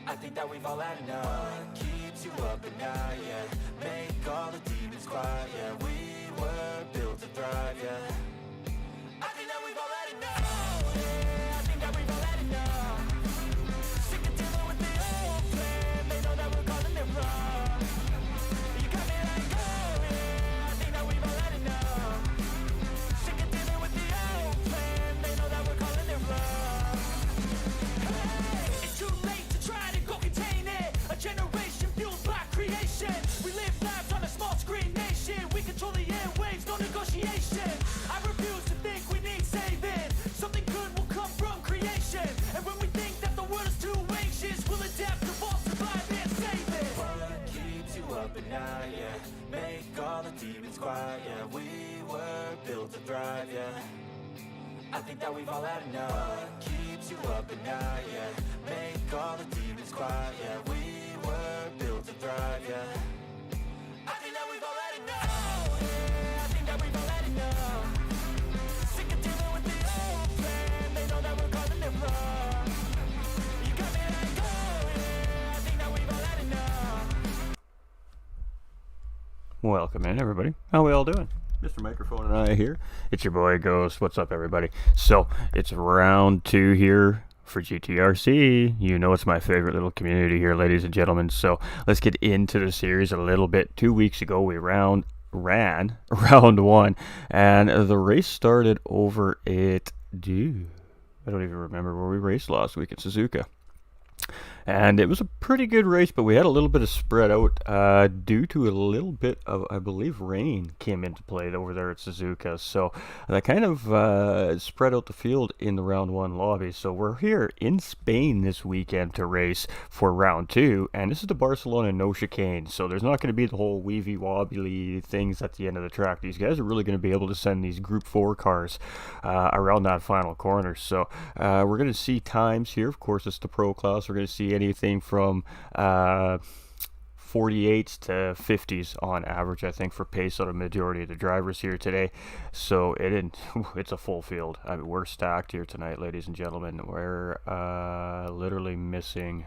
I think that we've all had enough. What keeps you up at night, yeah? Make all the demons quiet, yeah. We were built to thrive, yeah. I think that we've all had enough. Yeah, I think that we've all had enough. Sick of dealing with the old plan. They know that we're calling it wrong. You got me like, oh yeah, I think that we've all had enough. Sick of dealing with the old plan. They know that we're calling it wrong. Hey, it's too late to try to go contain it. A generation fueled by creation. We live lives on a small screen nation. We control the airwaves, no negotiation. I refuse to think we need saving. Something good will come from creation. And when we think that the world is too anxious, we'll adapt, evolve, survive, and save it. What keeps you up at night, yeah? Make all the demons quiet, yeah. We were built to thrive, yeah. I think that we've all had enough. What keeps you up at night, yeah? Make all the demons quiet, yeah. We were built to thrive, yeah. I think that we've all had enough. Yeah, I think that we've all had enough. Sick of dealing with the old plan. They know that we're calling it wrong. You got me like, oh yeah, I think that we've all had enough. Welcome in, everybody. How we all doing? Mr. Microphone and I here. It's your boy Ghost. What's up, everybody? So it's round 2 here for GTRC. You know it's my favorite little community here, ladies and gentlemen. So let's get into the series a little bit. 2 weeks ago we ran round 1, and the race started over at I don't even remember where we raced last week in Suzuka. And it was a pretty good race, but we had a little bit of spread out due to a little bit of, I believe, rain came into play over there at Suzuka. So that kind of spread out the field in the round 1 lobby. So we're here in Spain this weekend to race for round 2. And this is the Barcelona no chicane. So there's not going to be the whole weavy wobbly things at the end of the track. These guys are really going to be able to send these Group 4 cars around that final corner. So we're going to see times here. Of course, it's the pro class. We're going to see anything from 48s to 50s on average, I think, for pace out of majority of the drivers here today. So it's a full field. I mean, we're stacked here tonight, ladies and gentlemen. We're literally missing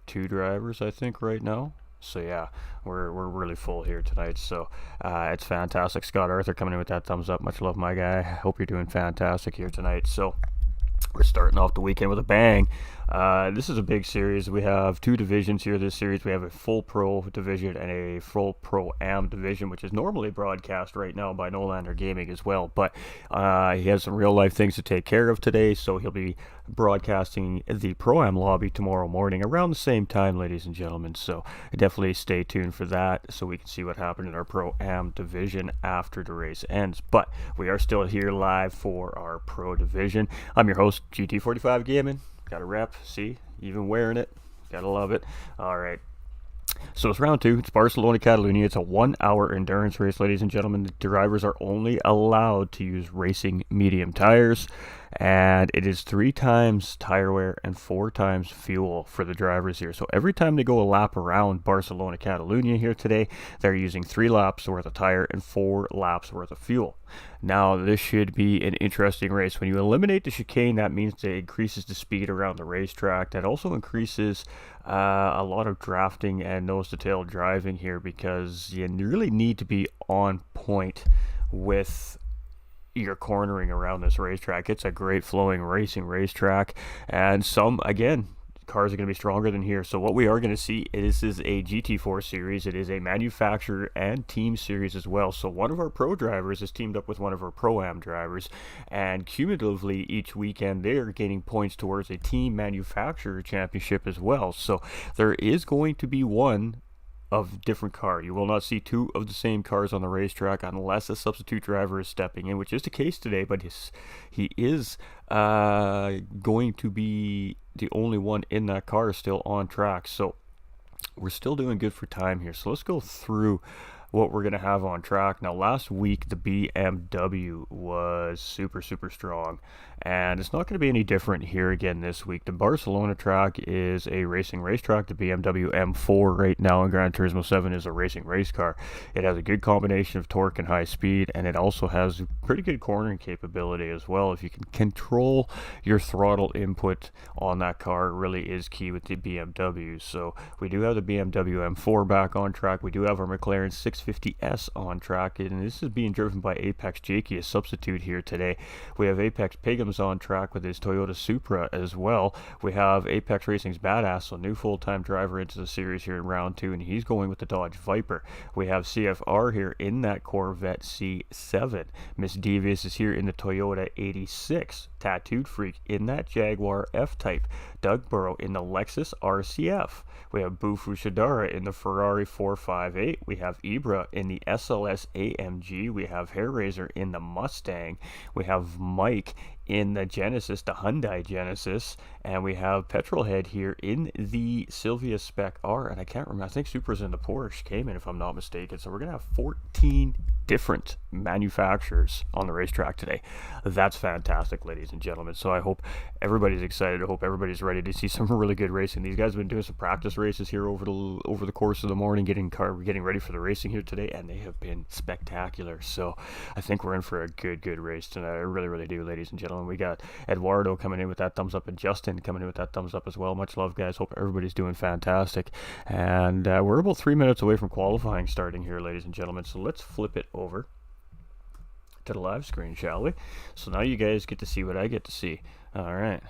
2 drivers, I think, right now. So yeah, we're really full here tonight. So it's fantastic. Scott Arthur coming in with that thumbs up. Much love, my guy. Hope you're doing fantastic here tonight. So we're starting off the weekend with a bang. This is a big series. We have 2 divisions here this series. We have a full pro division and a full pro-am division, which is normally broadcast right now by Nolander Gaming as well. But he has some real life things to take care of today, so he'll be broadcasting the pro-am lobby tomorrow morning around the same time, ladies and gentlemen. So definitely stay tuned for that so we can see what happened in our pro-am division after the race ends. But we are still here live for our pro division. I'm your host, GT45 Gaming. Got a rep, see, even wearing it, gotta love it. All right, so it's round 2. It's Barcelona, Catalunya. It's a 1-hour endurance race, ladies and gentlemen. The drivers are only allowed to use racing medium tires, and it is 3 times tire wear and 4 times fuel for the drivers here. So every time they go a lap around Barcelona, Catalunya here today, they're using 3 laps worth of tire and 4 laps worth of fuel. Now, this should be an interesting race. When you eliminate the chicane, that means it increases the speed around the racetrack. That also increases a lot of drafting and nose-to-tail driving here, because you really need to be on point with your cornering around this racetrack. It's a great flowing racing racetrack, and some, again, cars are going to be stronger than here. So what we are going to see is this is a GT4 series. It is a manufacturer and team series as well. So one of our pro drivers is teamed up with one of our Pro-Am drivers, and cumulatively each weekend they are gaining points towards a team manufacturer championship as well. So there is going to be one of different car. You will not see two of the same cars on the racetrack unless a substitute driver is stepping in, which is the case today, but he is going to be the only one in that car still on track. So we're still doing good for time here. So let's go through what we're going to have on track. Now, last week the BMW was super strong, and it's not going to be any different here again this week. The Barcelona track is a racing racetrack. The BMW M4 right now in Gran Turismo 7 is a racing race car. It has a good combination of torque and high speed, and it also has pretty good cornering capability as well. If you can control your throttle input on that car, it really is key with the BMW. So we do have the BMW M4 back on track. We do have our McLaren 650S on track, and this is being driven by Apex Jakey, a substitute here today. We have Apex Pigham's on track with his Toyota Supra as well. We have Apex Racing's Badass, so new full-time driver into the series here in round 2, and he's going with the Dodge Viper. We have CFR here in that Corvette C7. Miss Devious is here in the Toyota 86. Tattooed Freak in that Jaguar F-Type. Doug Burrow in the Lexus RCF. We have Bufu Shidara in the Ferrari 458. We have Ibra in the SLS AMG. We have Hairraiser in the Mustang. We have Mike in the Genesis, the Hyundai Genesis, and we have Petrolhead here in the Silvia Spec R, and I can't remember, I think Supra's in the Porsche Cayman if I'm not mistaken. So we're going to have 14 different manufacturers on the racetrack today. That's fantastic, ladies and gentlemen. So I hope everybody's excited. I hope everybody's ready to see some really good racing. These guys have been doing some practice races here over the course of the morning, getting ready for the racing here today, and they have been spectacular. So I think we're in for a good race tonight. I really do, ladies and gentlemen. We got Eduardo coming in with that thumbs up, and Justin coming in with that thumbs up as well. Much love, guys. Hope everybody's doing fantastic. And we're about 3 minutes away from qualifying starting here, ladies and gentlemen. So let's flip it over to the live screen, shall we? So now you guys get to see what I get to see. All right.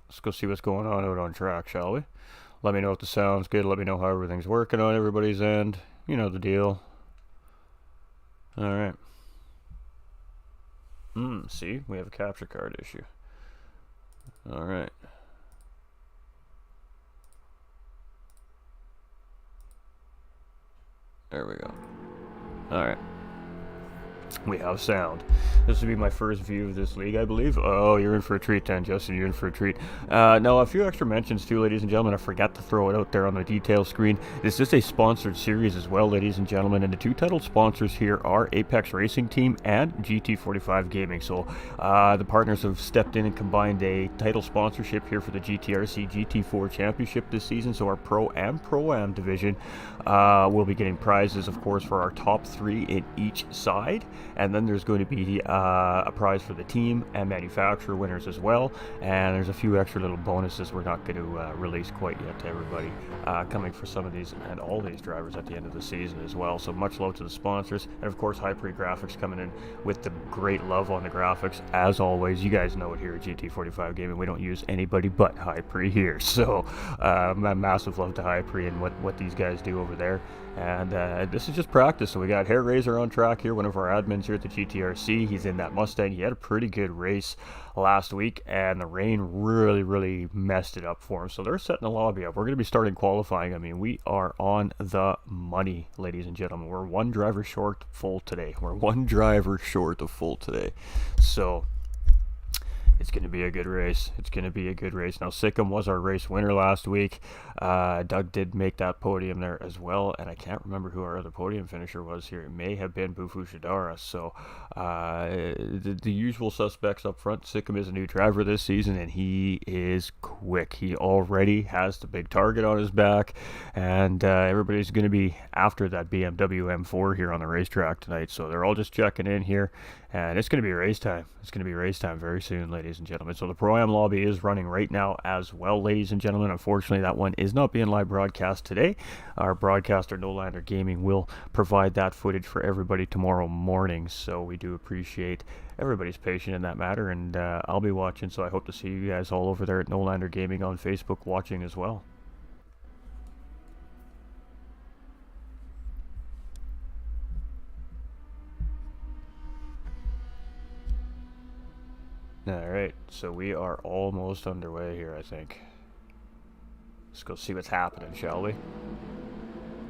Let's go see what's going on out on track, shall we? Let me know if the sound's good. Let me know how everything's working on everybody's end. You know the deal. All right. See, we have a capture card issue. All right. There we go. All right. We have sound. This will be my first view of this league, I believe. Oh, you're in for a treat then, Justin. You're in for a treat. Now, a few extra mentions too, ladies and gentlemen. I forgot to throw it out there on the detail screen. This is a sponsored series as well, ladies and gentlemen. And the two title sponsors here are Apex Racing Team and GT45 Gaming. So the partners have stepped in and combined a title sponsorship here for the GTRC GT4 Championship this season. So our Pro and Pro-Am division will be getting prizes, of course, for our top 3 in each side. And then there's going to be a prize for the team and manufacturer winners as well. And there's a few extra little bonuses we're not going to release quite yet to everybody coming for some of these and all these drivers at the end of the season as well. So much love to the sponsors. And of course, Hypre Graphics coming in with the great love on the graphics. As always, you guys know it here at GT45 Gaming. We don't use anybody but Hypre here. So massive love to Hypre and what these guys do over there. And this is just practice. So we got Hairraiser on track here, one of our admins here at the GTRC. He's in that Mustang. He had a pretty good race last week, and the rain really messed it up for him. So they're setting the lobby up. We're going to be starting qualifying. I mean, we are on the money, ladies and gentlemen. We're one driver short full today. We're one driver short of full today. So it's going to be a good race. It's going to be a good race. Now, Sikkim was our race winner last week. Doug did make that podium there as well, and I can't remember who our other podium finisher was here. It may have been Bufu Shidara. So the usual suspects up front. Sikkim is a new driver this season, and he is quick. He already has the big target on his back, and everybody's going to be after that BMW M4 here on the racetrack tonight. So they're all just checking in here, and it's going to be race time. It's going to be race time very soon, ladies ladies and gentlemen. So the Pro-Am lobby is running right now as well, ladies and gentlemen. Unfortunately, that one is not being live broadcast today. Our broadcaster, NoLander Gaming, will provide that footage for everybody tomorrow morning. So we do appreciate everybody's patience in that matter, and I'll be watching, so I hope to see you guys all over there at NoLander Gaming on Facebook watching as well. Alright, so we are almost underway here, I think. Let's go see what's happening, shall we?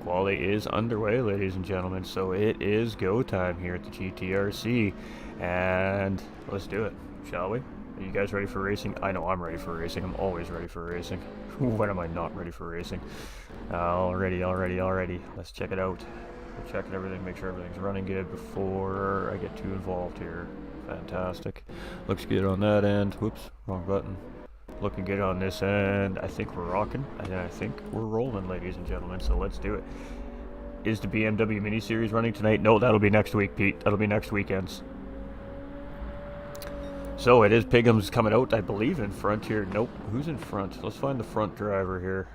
Quali is underway, ladies and gentlemen, so it is go time here at the GTRC. And let's do it, shall we? Are you guys ready for racing? I know I'm ready for racing. I'm always ready for racing. When am I not ready for racing? Already. Let's check it out. We're checking everything, make sure everything's running good before I get too involved here. Fantastic. Looks good on that end. Whoops, wrong button. Looking good on this end. I think we're rocking. And I think we're rolling, ladies and gentlemen. So let's do it. Is the BMW Mini Series running tonight? No, that'll be next week, Pete. That'll be next weekends. So it is Pigham's coming out, I believe, in front here. Nope. Who's in front? Let's find the front driver here.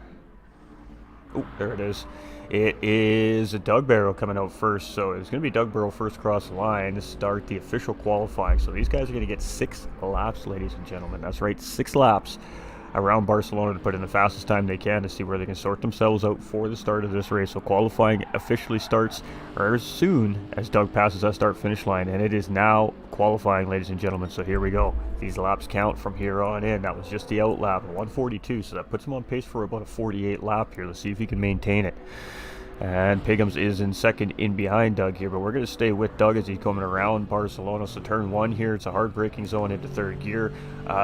Oh, there it is. It is Doug Barrow coming out first, so it's going to be Doug Barrow first across the line to start the official qualifying. So these guys are going to get 6 laps, ladies and gentlemen. That's right, 6 laps around Barcelona to put in the fastest time they can to see where they can sort themselves out for the start of this race. So qualifying officially starts as soon as Doug passes that start-finish line, and it is now qualifying, ladies and gentlemen. So here we go. These laps count from here on in. That was just the out lap, 142, so that puts him on pace for about a 48 lap here. Let's see if he can maintain it. And Pigham's is in second in behind Doug here, but we're going to stay with Doug as he's coming around Barcelona. So turn 1 here, it's a hard braking zone into 3rd gear.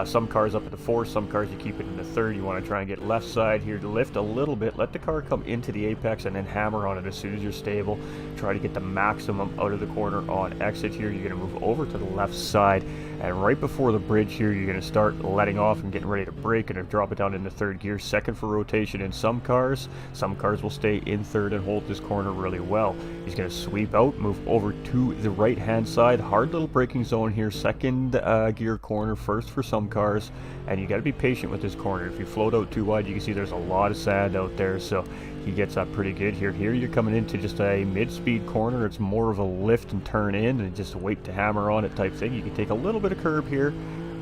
Some cars up into 4th, some cars you keep it into 3rd. You want to try and get left side here to lift a little bit. Let the car come into the apex and then hammer on it as soon as you're stable. Try to get the maximum out of the corner on exit here. You're going to move over to the left side, and right before the bridge here, you're going to start letting off and getting ready to brake and drop it down into 3rd gear. 2nd for rotation in some cars. Some cars will stay in 3rd and hold this corner really well. He's going to sweep out, move over to the right hand side. Hard little braking zone here. 2nd gear corner, 1st for some cars, and you got to be patient with this corner. If you float out too wide, you can see there's a lot of sand out there, so he gets that pretty good here. Here you're coming into just a mid-speed corner. It's more of a lift and turn in and just wait to hammer on it type thing. You can take a little bit of curb here.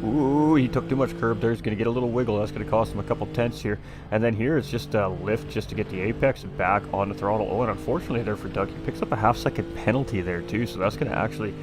Ooh, he took too much curb there. He's going to get a little wiggle. That's going to cost him a couple tenths here. And then here it's just a lift just to get the apex back on the throttle. Oh, and unfortunately there for Doug, he picks up a half-second penalty there too. So that's going to actually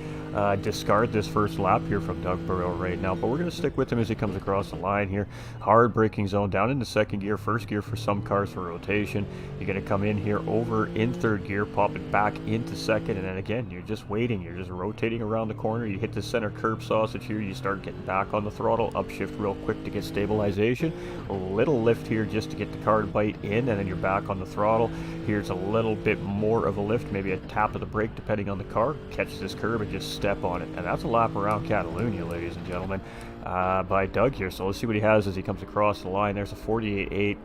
discard this first lap here from Doug Barrow right now. But we're going to stick with him as he comes across the line here. Hard braking zone down into 2nd gear, 1st gear for some cars for rotation. You're going to come in here over in 3rd gear, pop it back into 2nd, and then again, you're just waiting. You're just rotating around the corner. You hit the center curb sausage here. You start getting back on the throttle, upshift real quick to get stabilization. A little lift here just to get the car to bite in, and then you're back on the throttle. Here's a little bit more of a lift, maybe a tap of the brake depending on the car. Catch this curb and just step on it. And that's a lap around Catalunya, ladies and gentlemen, by Doug here. So let's see what he has as he comes across the line. There's a 48.8.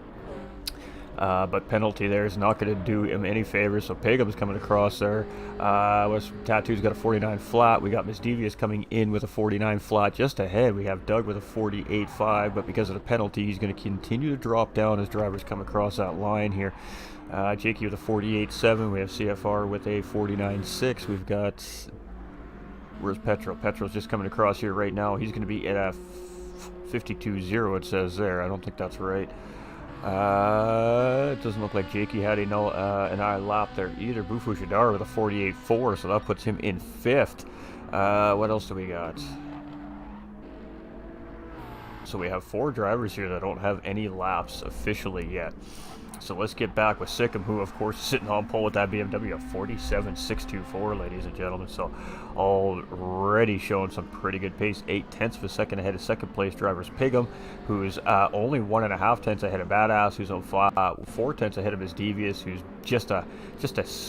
But penalty there is not going to do him any favors. So Pigham's coming across there. Tattoo's got a 49 flat. We got Miss Devious coming in with a 49 flat just ahead. We have Doug with a 48.5, but because of the penalty, he's going to continue to drop down as drivers come across that line here. Jakey with a 48.7. We have CFR with a 49.6. We've got... Where's Petro? Petro's just coming across here right now. He's going to be at a 52.0, it says there. I don't think that's right. It doesn't look like Jakey had an eye lap there either. Bufu Shadar with a 48.4, so that puts him in 5th. What else do we got? So we have 4 drivers here that don't have any laps officially yet. So let's get back with Sikkim, who of course is sitting on pole with that BMW of 47.624, ladies and gentlemen. So already showing some pretty good pace. 8/10 of a second ahead of 2nd place driver's Pigham, who's only 1.5 tenths ahead of Badass, who's on 4 tenths ahead of his Devious, who's just a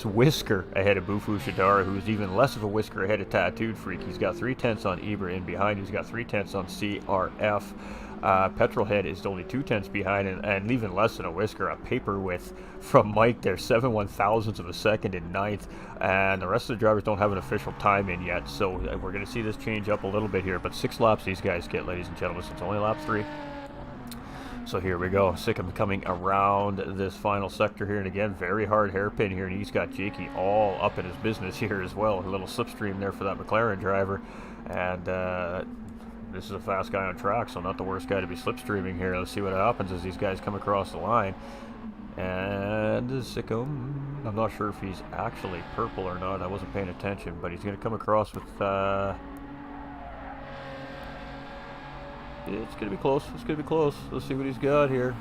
whisker ahead of Bufu Shadar, who's even less of a whisker ahead of Tattooed Freak. He's got 3 tenths on Ibra in behind. He's got 3 tenths on CRF. Petrolhead is only 2/10 behind, and even less than a whisker. A paper width from Mike there, 7/1000ths of a second in ninth, and the rest of the drivers don't have an official time in yet, so we're going to see this change up a little bit here. But 6 laps these guys get, ladies and gentlemen, so it's only lap 3. So here we go. Sikkim coming around this final sector here, and again, very hard hairpin here, and he's got Jakey all up in his business here as well. A little slipstream there for that McLaren driver, and this is a fast guy on track, so not the worst guy to be slipstreaming here. Let's see what happens as these guys come across the line. And Sikkim, I'm not sure if he's actually purple or not. I wasn't paying attention, but he's going to come across with... it's going to be close. It's going to be close. Let's see what he's got here.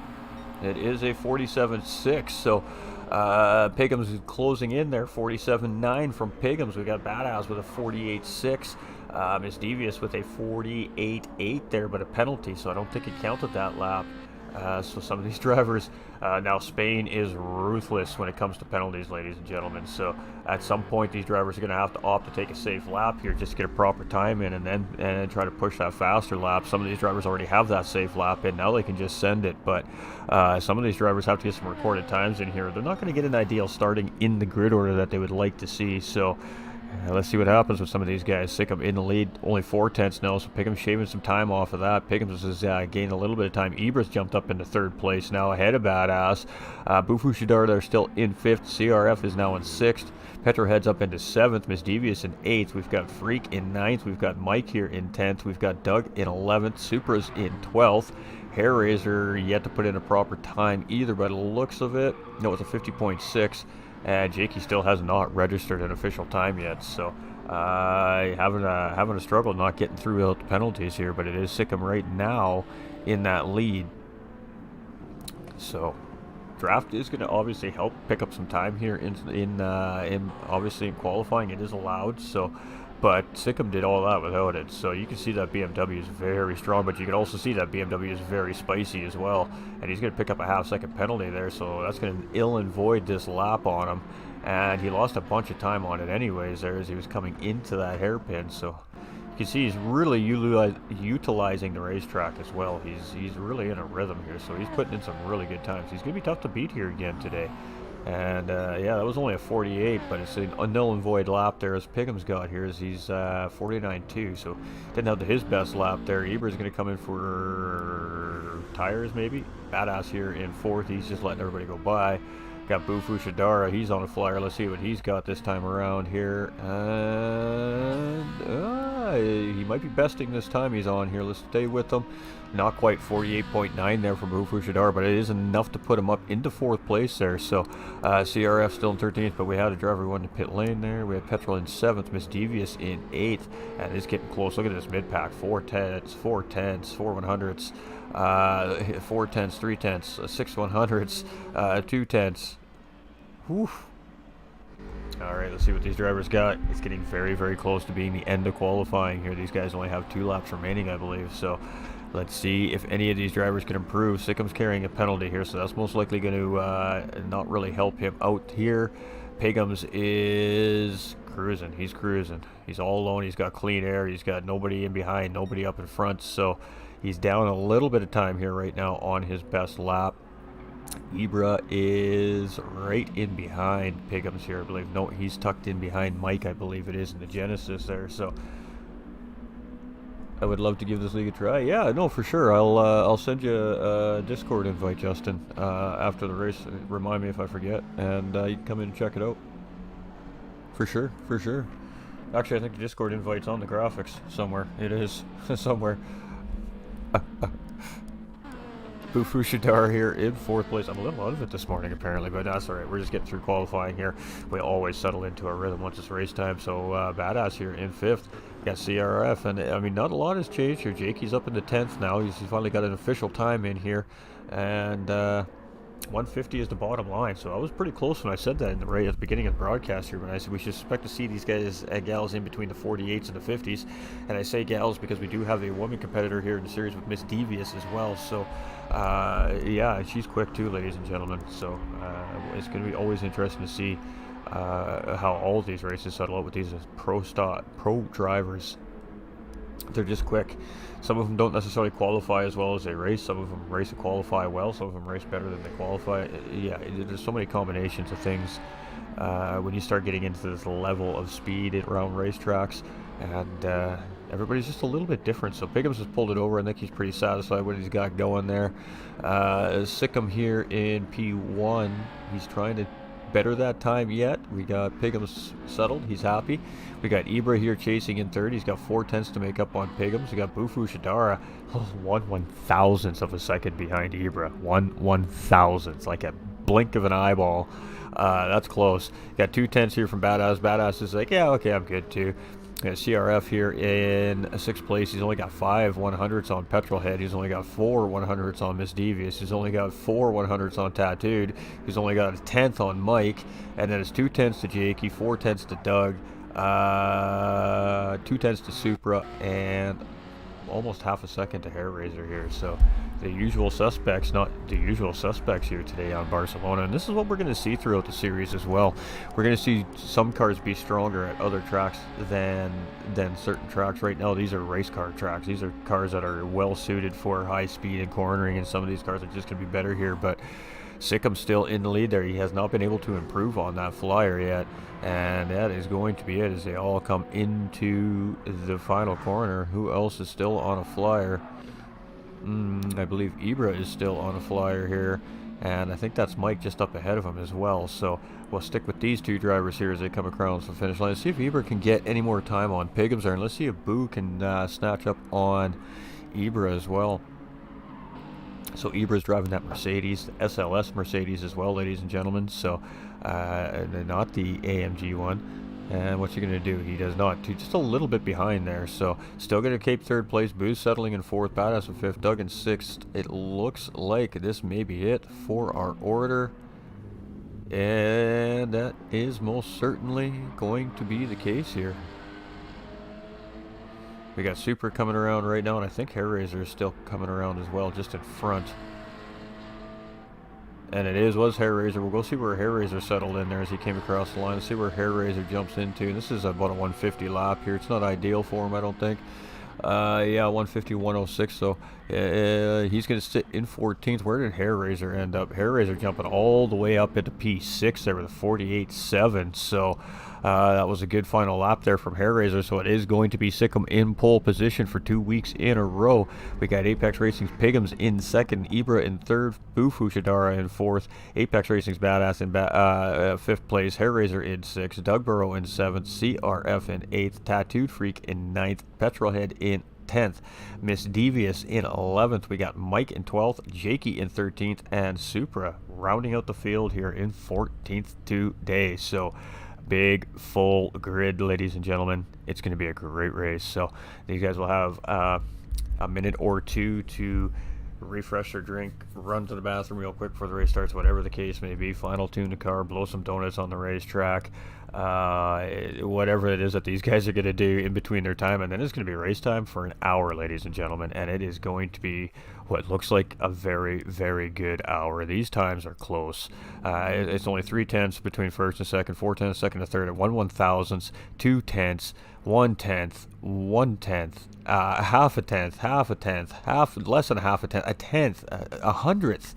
It is a 47.6, so Piggums is closing in there. 47.9 from Piggums. We got Badass with a 48.6. Miss Devious with a 48.8 there, but a penalty, so I don't think he counted that lap. So some of these drivers, now Spain is ruthless when it comes to penalties, ladies and gentlemen. So at some point, these drivers are going to have to opt to take a safe lap here just to get a proper time in, and then try to push that faster lap. Some of these drivers already have that safe lap in. Now they can just send it, but some of these drivers have to get some recorded times in here. They're not going to get an ideal starting in the grid order that they would like to see. So let's see what happens with some of these guys. Sikkim in the lead, only 4/10 now, so Piggums shaving some time off of that. Piggums has gained a little bit of time. Ibris jumped up into 3rd place now, ahead of Badass. Bufu Shadar, they're still in 5th. CRF is now in 6th. Petrohead's up into 7th. Miss Devious in 8th. We've got Freak in 9th. We've got Mike here in 10th. We've got Doug in 11th. Supra's in 12th. Hair Razor yet to put in a proper time either, by the looks of it. No, it's a 50.6. And Jakey still has not registered an official time yet, so having a struggle not getting through without the penalties here. But it is Sikkim right now in that lead. So draft is going to obviously help pick up some time here in obviously in qualifying. It is allowed, so. But Sikkim did all that without it, so you can see that BMW is very strong, but you can also see that BMW is very spicy as well, and he's going to pick up a half-second penalty there, so that's going to ill and void this lap on him, and he lost a bunch of time on it anyways there as he was coming into that hairpin. So you can see he's really utilizing the racetrack as well. He's really in a rhythm here, so he's putting in some really good times. He's going to be tough to beat here again today. And yeah, that was only a 48, but it's a null and void lap there as Piggums got here, as he's 49.2, so didn't have his best lap there. Eber's going to come in for tires maybe. Badass here in 4th, he's just letting everybody go by. Got Bufu Shadara, he's on a flyer. Let's see what he's got this time around here. And he might be besting this time he's on here. Let's stay with him. Not quite 48.9 there from Bufu Shadara, but it is enough to put him up into 4th place there. So CRF still in 13th, but we had a driver who went to pit lane there. We had Petrol in 7th, Miss Devious in 8th, and it's getting close. Look at this mid-pack, 4/10s, 4/10s, 4/100ths. 4/10s, 3/10s, 6/100ths, 2/10s. Whew. Alright, let's see what these drivers got. It's getting very close to being the end of qualifying here. These guys only have 2 laps remaining, I believe. So let's see if any of these drivers can improve. Sickham's carrying a penalty here, so that's most likely going to not really help him out here. Piggums is cruising. He's cruising. He's all alone. He's got clean air. He's got nobody in behind, nobody up in front. So he's down a little bit of time here right now on his best lap. Ibra is right in behind Piggums here, I believe. No, he's tucked in behind Mike, I believe it is, in the Genesis there. So I would love to give this league a try. Yeah, no, for sure. I'll send you a Discord invite, Justin, after the race. Remind me if I forget, and you can come in and check it out. For sure, for sure. Actually, I think the Discord invite's on the graphics somewhere. It is somewhere. Bufu Shadar here in 4th place. I'm a little out of it this morning apparently, but that's alright. We're just getting through qualifying here. We always settle into our rhythm once it's race time. So Badass here in 5th. Got CRF, and I mean, not a lot has changed here. Jakey's up in the 10th now. He's finally got an official time in here, and 150 is the bottom line. So I was pretty close when I said that in the right at the beginning of the broadcast here, when I said we should expect to see these guys gals in between the 48s and the 50s. And I say gals because we do have a woman competitor here in the series with Miss Devious as well. So yeah, she's quick too, ladies and gentlemen. So it's going to be always interesting to see how all of these races settle out with these pro drivers. They're just quick. Some of them don't necessarily qualify as well as they race. Some of them race and qualify well. Some of them race better than they qualify. Yeah, there's so many combinations of things when you start getting into this level of speed around racetracks, and everybody's just a little bit different. So Piggums has pulled it over. I think he's pretty satisfied with what he's got going there. Sikkim here in P1. He's trying to better that time yet. We got Piggums settled. He's happy. We got Ibra here chasing in third. He's got 4/10 to make up on Piggums. We got Bufu Shadara, 1/1000th of a second behind Ibra. 1/1000th, like a blink of an eyeball. That's close. Got 2/10 here from Badass. Badass is like, yeah, okay, I'm good too. CRF here in 6th place. He's only got 5 100ths on Petrolhead. He's only got 4 100ths on Miss Devious. He's only got 4 100ths on Tattooed. He's only got a 10th on Mike. And then it's 2/10 to Jakey, 4/10 to Doug, 2/10 to Supra, and almost half a second to Hair Razor here. So the usual suspects, not the usual suspects here today on Barcelona. And this is what we're going to see throughout the series as well. We're going to see some cars be stronger at other tracks than certain tracks. Right now, these are race car tracks. These are cars that are well suited for high speed and cornering, and some of these cars are just going to be better here. But Sickham's still in the lead there. He has not been able to improve on that flyer yet, and that is going to be it as they all come into the final corner. Who else is still on a flyer? I believe Ibra is still on a flyer here, and I think that's Mike just up ahead of him as well. So we'll stick with these two drivers here as they come across the finish line. Let's see if Ibra can get any more time on Piggums there, and let's see if Boo can snatch up on Ibra as well. So Ibra's driving that Mercedes, the SLS Mercedes as well, ladies and gentlemen. So not the AMG one. And what's he going to do? He does not. Just a little bit behind there. So still going to keep 3rd place. Boo's settling in 4th. Badass in 5th. Doug in 6th. It looks like this may be it for our order. And that is most certainly going to be the case here. We got Super coming around right now, and I think Hair Razor is still coming around as well, just in front. And it was Hair Razor. We'll go see where Hair Razor settled in there as he came across the line. Let's see where Hair Razor jumps into. And this is about a 150 lap here. It's not ideal for him, I don't think. Yeah, 150, 106. So he's going to sit in 14th. Where did Hair Razor end up? Hair Razor jumping all the way up into P6 there with a 48.7. So that was a good final lap there from Hair Razor. So it is going to be Sikkim in pole position for 2 weeks in a row. We got Apex Racing's Piggums in 2nd, Ibra in 3rd, Bufu Shadara in 4th, Apex Racing's Badass in 5th place, Hair Razor in 6th, Doug Burrow in 7th, CRF in 8th, Tattooed Freak in 9th, Petrolhead in 10th, Miss Devious in 11th. We got Mike in 12th, Jakey in 13th, and Supra rounding out the field here in 14th today. So big full grid, ladies and gentlemen. It's going to be a great race. So these guys will have a minute or two to refresh their drink, run to the bathroom real quick before the race starts, whatever the case may be. Final tune the car, blow some donuts on the racetrack, whatever it is that these guys are going to do in between their time. And then it's going to be race time for an hour, ladies and gentlemen, and it is going to be what looks like a very, very good hour. These times are close. It's only 3/10 between 1st and 2nd, 4/10 2nd and 3rd, at 1/1000, 2/10, 1/10, 1/10, half a tenth, less than a half a tenth, a tenth, a hundredth.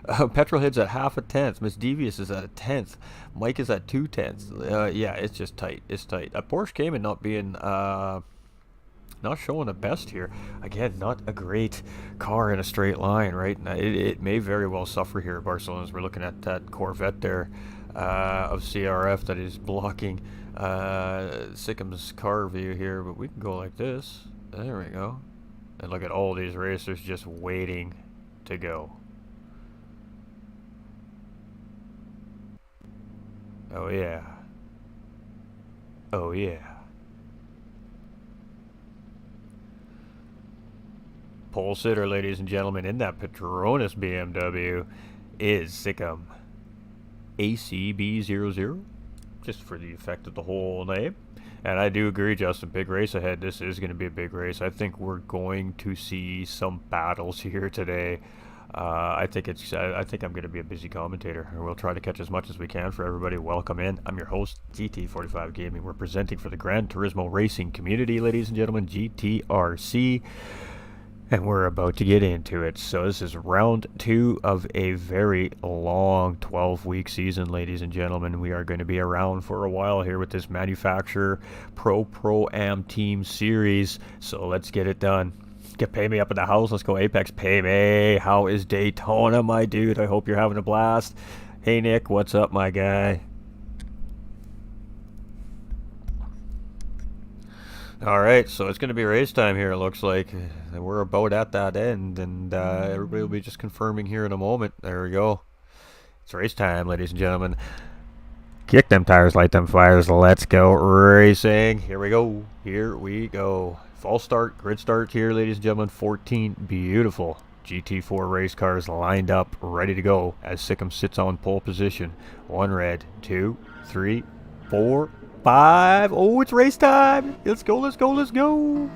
Petrolhead's at half a tenth. Miss Devious is at a tenth. Mike is at 2/10. Yeah, it's just tight. It's tight. Porsche Cayman not being not showing the best here. Again, not a great car in a straight line, right? It may very well suffer here at Barcelona as we're looking at that Corvette there of CRF that is blocking Sickham's car view here. But we can go like this. There we go. And look at all these racers just waiting to go. Oh yeah. Oh yeah. Pole sitter, ladies and gentlemen, in that Petronas BMW is Sikkim ACB00, just for the effect of the whole name. And I do agree, Justin, big race ahead. This is going to be a big race. I think we're going to see some battles here today. I think I'm going to be a busy commentator. We'll try to catch as much as we can for everybody. Welcome in. I'm your host, GT45 Gaming. We're presenting for the Gran Turismo racing community, ladies and gentlemen, GTRC. And we're about to get into it. So this is round 2 of a very long 12-week season, ladies and gentlemen. We are going to be around for a while here with this manufacturer Pro-Am Team series. So let's get it done. Get Pay Me up at the house. Let's go Apex. Pay Me. How is Daytona, my dude? I hope you're having a blast. Hey, Nick. What's up, my guy? Alright, so it's going to be race time here, it looks like. We're about at that end, and everybody will be just confirming here in a moment. There we go. It's race time, ladies and gentlemen. Kick them tires, light them fires. Let's go racing. Here we go. Here we go. False start, grid start here, ladies and gentlemen. 14 beautiful GT4 race cars lined up, ready to go as Sikkim sits on pole position. 1 red, 2, 3, 4, 5. Oh, it's race time. Let's go, let's go, let's go.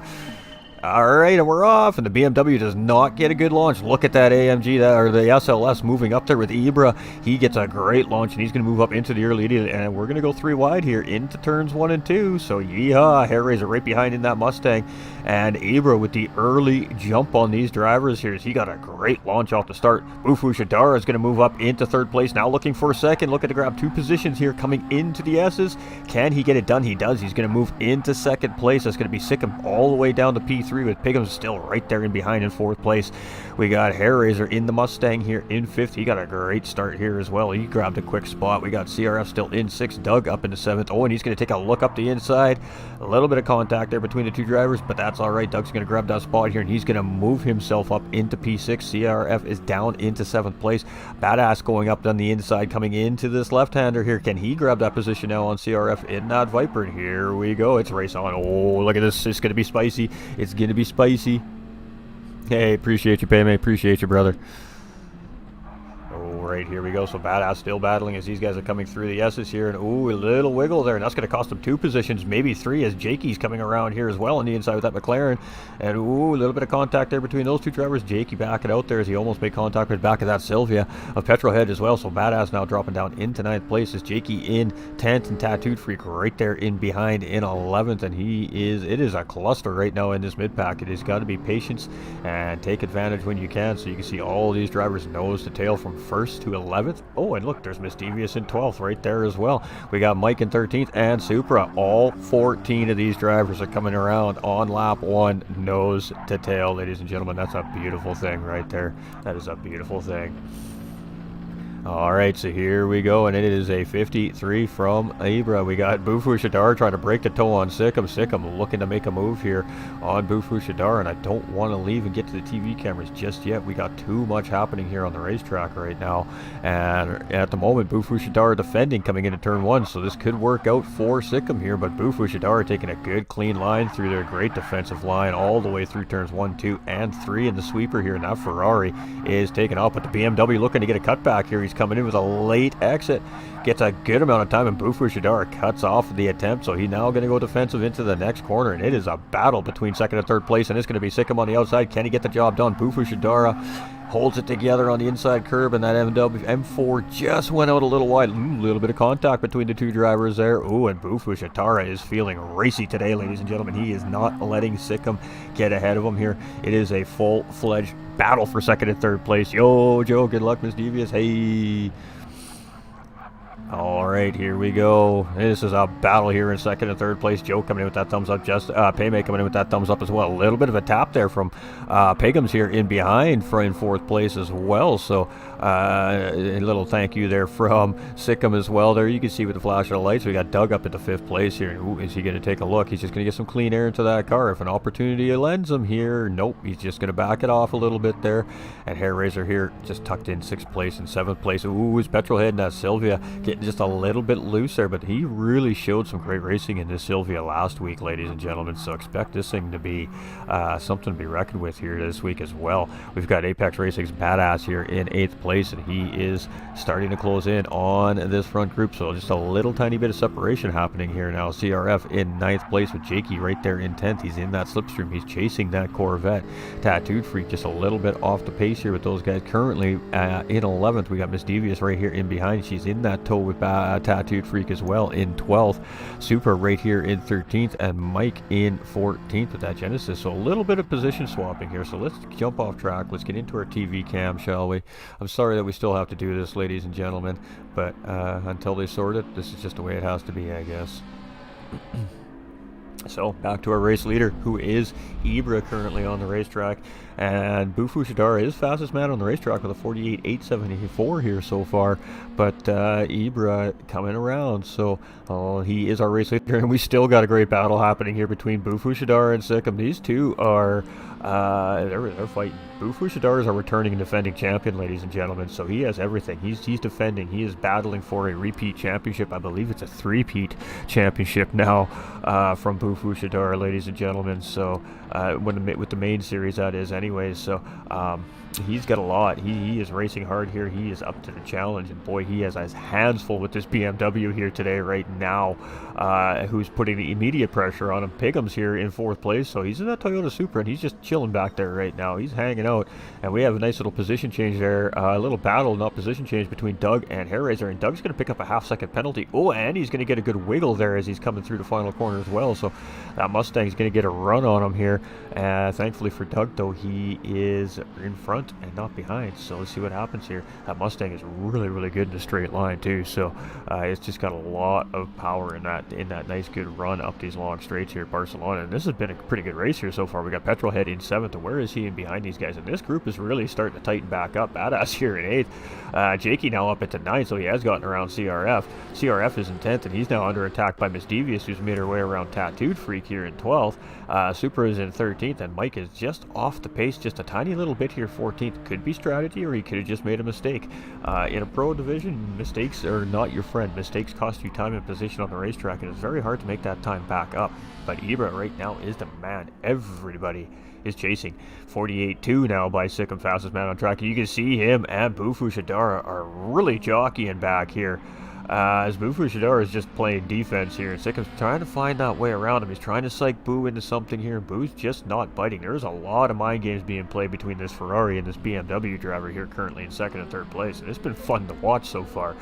All right, and we're off, and the BMW does not get a good launch. Look at that AMG, or the SLS moving up there with Ibra. He gets a great launch, and he's going to move up into the early lead, and we're going to go 3 wide here into turns 1 and 2. So, yeehaw, Hair Raiser right behind in that Mustang, and Ibra with the early jump on these drivers here. He got a great launch off the start. Bufu Shadara is going to move up into 3rd place, now looking for a 2nd. Looking to grab 2 positions here coming into the S's. Can he get it done? He does. He's going to move into 2nd place. That's going to be Sikkim all the way down to P3. With Pigham's still right there in behind in 4th place. We got Hair Raiser in the Mustang here in 5th. He got a great start here as well. He grabbed a quick spot. We got CRF still in 6th. Doug up into 7th. Oh, and he's going to take a look up the inside. A little bit of contact there between the 2 drivers, but that's all right. Doug's going to grab that spot here, and he's going to move himself up into P6. CRF is down into 7th place. Badass going up on the inside, coming into this left-hander here. Can he grab that position now on CRF in that Viper? And here we go. It's race on. Oh, look at this. It's going to be spicy. It's going to be spicy. Hey, appreciate you, Payme. Appreciate you, brother. Right, here we go. So Badass still battling as these guys are coming through the S's here. And ooh, a little wiggle there. And that's going to cost him 2 positions, maybe 3, as Jakey's coming around here as well on the inside with that McLaren. And ooh, a little bit of contact there between those 2 drivers. Jakey backing out there as he almost made contact with the back of that Sylvia of Petrolhead as well. So Badass now dropping down into 9th place as Jakey in 10th and Tattooed Freak right there in behind in 11th. And it is a cluster right now in this mid-pack. It has got to be patience and take advantage when you can. So you can see all these drivers nose to tail from 1st to 11th. Oh, and look, there's Misdevious in 12th right there as well. We got Mike in 13th and Supra. All 14 of these drivers are coming around on lap 1, nose to tail, ladies and gentlemen. That's a beautiful thing right there. That is a beautiful thing. Alright, so here we go, and it is a 53 from Ibra. We got Bufu Shadar trying to break the toe on Sikkim. Sikkim looking to make a move here on Bufu Shadar, and I don't want to leave and get to the TV cameras just yet. We got too much happening here on the racetrack right now, and at the moment, Bufu Shadar defending coming into turn 1, so this could work out for Sikkim here, but Bufu Shadar taking a good clean line through their great defensive line all the way through turns 1, 2, and 3 in the sweeper here, and that Ferrari is taking off, but the BMW looking to get a cutback here. He's coming in with a late exit, gets a good amount of time, and Bufu Shadar cuts off the attempt, so he's now going to go defensive into the next corner, and it is a battle between 2nd and 3rd place, and it's going to be Sikkim on the outside. Can he get the job done? Bufu Shadara holds it together on the inside curb, and that M4 just went out a little wide. A little bit of contact between the 2 drivers there. Ooh, and Bufu Shadara is feeling racy today, ladies and gentlemen. He is not letting Sikkim get ahead of him here. It is a full-fledged battle for 2nd and 3rd place. Yo, Joe, good luck, Miss Devious. Hey. Alright, here we go. This is a battle here in 2nd and 3rd place. Joe coming in with that thumbs up. Paymay coming in with that thumbs up as well. A little bit of a tap there from Pagums here in behind for in 4th place as well. So a little thank you there from Sikkim as well. There you can see with the flash of the lights, we got Doug up into 5th place here. Ooh, is he going to take a look? He's just going to get some clean air into that car. If an opportunity lends him here, nope. He's just going to back it off a little bit there. And Hair Raiser here just tucked in 6th place and 7th place. Ooh, his Petrolhead and that Sylvia getting getting just a little bit loose there, but he really showed some great racing in this Sylvia last week, ladies and gentlemen, so expect this thing to be something to be reckoned with here this week as well. We've got Apex Racing's Badass here in 8th place, and he is starting to close in on this front group, so just a little tiny bit of separation happening here now. CRF in 9th place with Jakey right there in 10th. He's in that slipstream. He's chasing that Corvette. Tattooed Freak just a little bit off the pace here with those guys. Currently in 11th, we got Miss Devious right here in behind. She's in that tow with Tattooed Freak as well in 12th. Super right here in 13th, and Mike in 14th with that Genesis. So a little bit of position swapping here. So let's jump off track. Let's get into our TV cam, shall we? I'm sorry that we still have to do this, ladies and gentlemen, but until they sort it, this is just the way it has to be, I guess. So back to our race leader, who is Ibra, currently on the racetrack, and Bufu Shadara is fastest man on the racetrack with a 48.874 here so far, but Ibra coming around, so he is our race leader, and we still got a great battle happening here between Bufu Shadara and Sikkim. These two are they're fighting. Bufu Shadara is our returning and defending champion, ladies and gentlemen, so he has everything. He's defending. He is battling for a repeat championship. I believe it's a 3-peat championship now from Bufu Shadara, ladies and gentlemen, so with the main series, that is, anyways. So he's got a lot. He is racing hard here. He is up to the challenge, and boy, he has his hands full with this BMW here today right now, who's putting the immediate pressure on him. Pigham's here in 4th place, so he's in that Toyota Supra, and he's just chilling back there right now. He's hanging out, and we have a nice little position change there, a little battle, not position change, between Doug and Hairraiser, and Doug's going to pick up a half-second penalty. Oh, and he's going to get a good wiggle there as he's coming through the final corner as well, so that Mustang's going to get a run on him here. Thankfully for Doug, though, he is in front and not behind, so let's see what happens here. That Mustang is really, really good in a straight line too, so it's just got a lot of power in that nice good run up these long straights here at Barcelona, and this has been a pretty good race here so far. We got Petrolhead in 7th, and where is he in behind these guys? And this group is really starting to tighten back up. Badass here in 8th. Jakey now up into 9th, so he has gotten around CRF. CRF is in 10th, and he's now under attack by Miss Devious, who's made her way around Tattooed Freak here in 12th. Supra is in 13th, and Mike is just off the pace just a tiny little bit here, 14th. Could be strategy, or he could have just made a mistake. In a pro division, mistakes are not your friend. Mistakes cost you time and position on the racetrack, and it's very hard to make that time back up. But Ibra right now is the man. Everybody is chasing. 48.2 now by Sikkim, fastest man on track. You can see him and Bufu Shadara are really jockeying back here. As Bufu Shadara is just playing defense here, and Sikkim's trying to find that way around him. He's trying to psych Boo into something here, and Boo's just not biting. There's a lot of mind games being played between this Ferrari and this BMW driver here currently in 2nd and 3rd place, and it's been fun to watch so far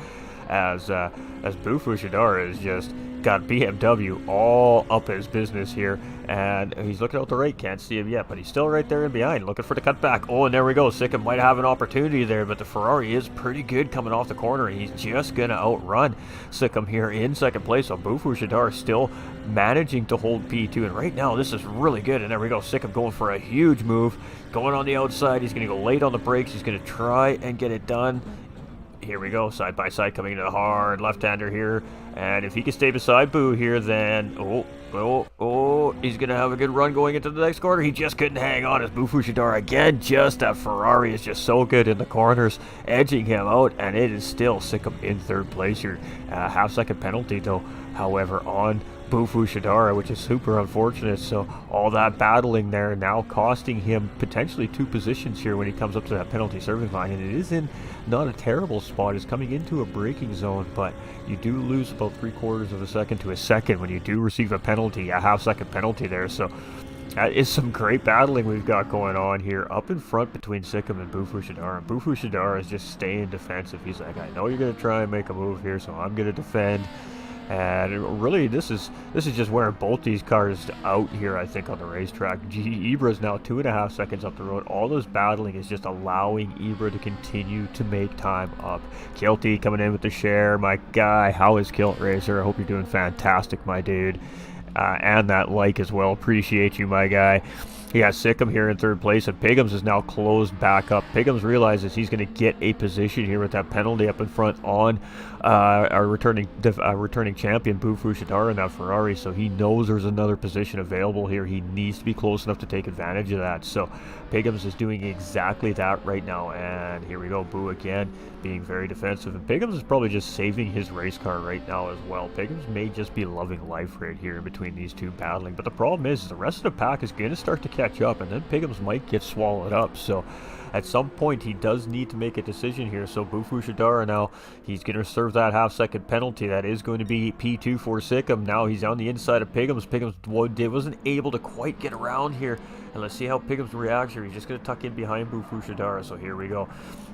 as Bufu Shadara has just got BMW all up his business here, and he's looking out the right, can't see him yet, but he's still right there in behind, looking for the cutback. Oh, and there we go. Sikkim might have an opportunity there, but the Ferrari is pretty good coming off the corner, and he's just going to outrun Sikkim here in 2nd place. So Bufu Shadar still managing to hold P2, and right now this is really good. And there we go. Sikkim going for a huge move, going on the outside. He's going to go late on the brakes. He's going to try and get it done. Here we go, side by side, coming into the hard left-hander here, and if he can stay beside Boo here, then he's gonna have a good run going into the next corner. He just couldn't hang on as Bufu Shadar again. Just that Ferrari is just so good in the corners, edging him out, and it is still Sikkim in 3rd place here. Half-second penalty though, however, on Bufu Shadara, which is super unfortunate. So all that battling there now costing him potentially 2 positions here when he comes up to that penalty serving line, and it is in not a terrible spot. It's coming into a braking zone, but you do lose about 3/4 of a second to a second when you do receive a penalty, a half-second penalty there. So that is some great battling we've got going on here up in front between Sikkim and Bufu Shadara. And Bufu Shadara is just staying defensive. He's like, I know you're going to try and make a move here, so I'm going to defend. And really, this is just wearing both these cars out here, I think, on the racetrack. Ibra is now 2.5 seconds up the road. All this battling is just allowing Ibra to continue to make time up. Kilty coming in with the share. My guy, how is Kilt Racer? I hope you're doing fantastic, my dude. and that like as well. Appreciate you, my guy. He got Sikkim here in third place, and Piggums is now closed back up. Piggums realizes he's going to get a position here with that penalty up in front on our returning champion, Boo Fushidara, in that Ferrari, so he knows there's another position available here. He needs to be close enough to take advantage of that, so Piggums is doing exactly that right now, and here we go, Boo again, being very defensive, and Piggums is probably just saving his race car right now as well. Piggums may just be loving life right here in between these two battling, but the problem is the rest of the pack is going to start to catch up, and then Piggums might get swallowed up, so at some point he does need to make a decision here. So Boo Fushidara now, he's going to serve that half-second penalty. That is going to be P2 for Sikkim. Now he's on the inside of Piggums. Piggums wasn't able to quite get around here, and let's see how Piggums reacts here. He's just going to tuck in behind Boo Fushidara, so here we go.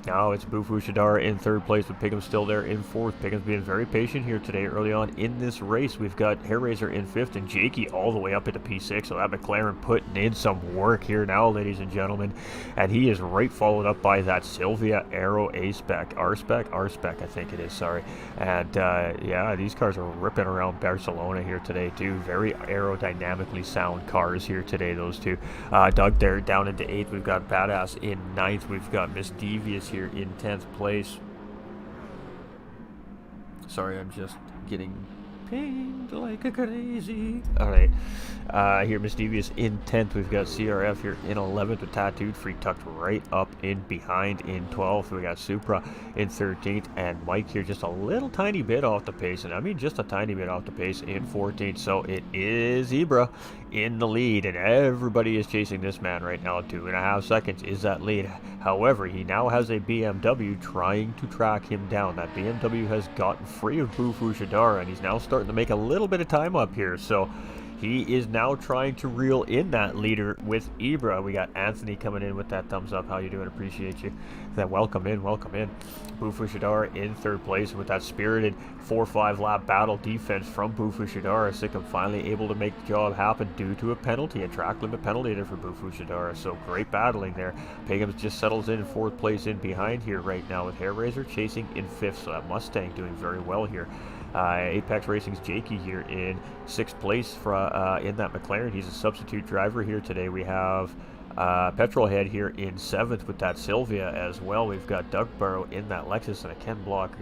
Now it's Boo Fushidara in third place, but Piggums still there in fourth. Piggums being very patient here today early on in this race. We've got Hairraiser in fifth and Jakey all the way up into P6, so that McLaren putting in some work here now, ladies and gentlemen, and he is right followed up by that Sylvia Aero A-Spec, R-Spec, I think it is, sorry. And yeah, these cars are ripping around Barcelona here today too. Very aerodynamically sound cars here today, those two. Doug there down into 8th. We've got Badass in 9th. We've got Miss Devious here in 10th place. Sorry, I'm just getting pinged like a crazy. Alright, here Miss Devious in 10th. We've got CRF here in 11th with Tattooed Freak tucked right up in behind in 12th. We got Supra in 13th, and Mike here just a little tiny bit off the pace, and I mean just a tiny bit off the pace in 14th. So it is Ibra in the lead, and everybody is chasing this man right now. 2.5 seconds is that lead. However, he now has a BMW trying to track him down. That BMW has gotten free of Boo Fushidara, and he's now starting to make a little bit of time up here. So he is now trying to reel in that leader with Ibra. We got Anthony coming in with that thumbs up. How you doing? Appreciate you. Then welcome in, welcome in. Boo Fushidara in third place with that spirited 4-5 lap battle defense from Boo Fushidara. Sikkim finally able to make the job happen due to a penalty, a track limit penalty there for Boo Fushidara. So great battling there. Piggums just settles in fourth place in behind here right now with Hairraiser chasing in fifth. So that Mustang doing very well here. Apex Racing's Jakey here in 6th place for, in that McLaren. He's a substitute driver here today. We have Petrolhead here in 7th with that Sylvia as well. We've got Doug Burrow in that Lexus and a Ken Block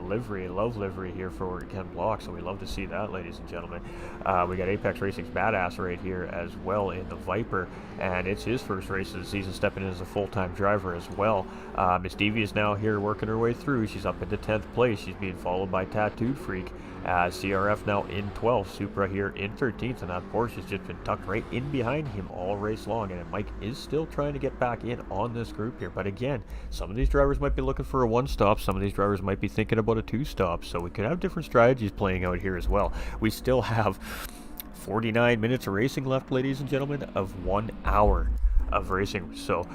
livery, love livery here for Ken Block, so we love to see that, ladies and gentlemen. We got Apex Racing's Badass right here as well in the Viper, and it's his first race of the season, stepping in as a full-time driver as well. Miss Devi is now here working her way through. She's up into 10th place. She's being followed by Tattooed Freak. CRF now in 12th, Supra here in 13th, and that Porsche has just been tucked right in behind him all race long, and Mike is still trying to get back in on this group here. But again, some of these drivers might be looking for a one-stop, some of these drivers might be thinking about a two-stop, so we could have different strategies playing out here as well. We still have 49 minutes of racing left, ladies and gentlemen, of 1 hour of racing. So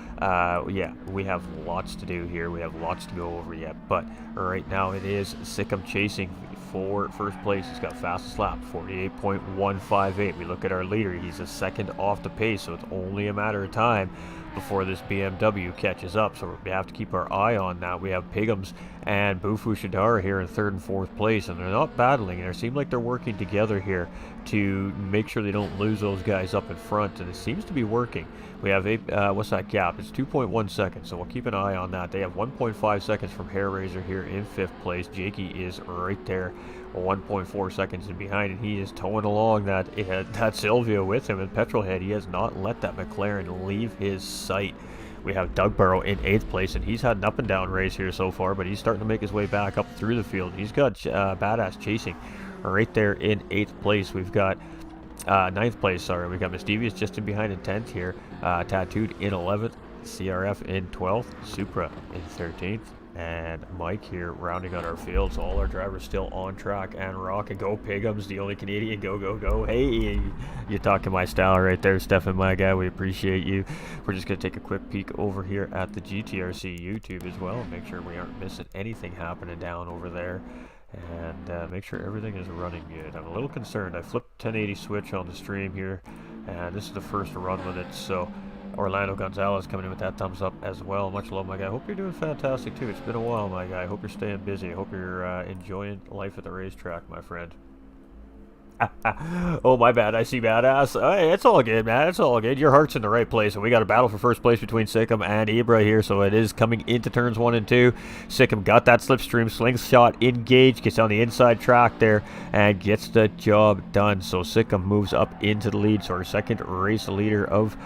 yeah, we have lots to do here. We have lots to go over yet, but right now it is Sikkim chasing for first place. He's got fastest lap, 48.158. We look at our leader, he's a second off the pace, so it's only a matter of time before this BMW catches up, so we have to keep our eye on that. We have Piggums and Boo Fushidara here in 3rd and 4th place, and they're not battling, and it seems like they're working together here to make sure they don't lose those guys up in front, and it seems to be working. We have what's that gap? It's 2.1 seconds, so we'll keep an eye on that. They have 1.5 seconds from Hairraiser here in 5th place. Jakey is right there, 1.4 seconds in behind, and he is towing along that Silvia with him. And Petrolhead, he has not let that McLaren leave his sight. We have Doug Burrow in 8th place, and he's had an up and down race here so far, but he's starting to make his way back up through the field. He's got Badass chasing right there in 8th place. We've got 9th place, sorry. We've got Miss Devious just in behind in 10th here. Tattooed in 11th. CRF in 12th. Supra in 13th. And Mike here rounding out our field. So all our drivers still on track and rocking. Go Piggums, the only Canadian. Go, go, go. Hey, you're talking my style right there, Stefan, my guy. We appreciate you. We're just going to take a quick peek over here at the GTRC YouTube as well. Make sure we aren't missing anything happening down over there. And make sure everything is running good. I'm a little concerned. I flipped 1080 switch on the stream here, and this is the first run with it. So Orlando Gonzalez coming in with that thumbs up as well. Much love, my guy. Hope you're doing fantastic too. It's been a while, my guy. Hope you're staying busy. Hope you're enjoying life at the racetrack, my friend. Oh, my bad. I see badass. Hey, it's all good, man. It's all good. Your heart's in the right place. And we got a battle for first place between Sikkim and Ibra here. So it is coming into turns 1 and 2. Sikkim got that slipstream slingshot engaged. Gets on the inside track there and gets the job done. So Sikkim moves up into the lead. So our second race leader of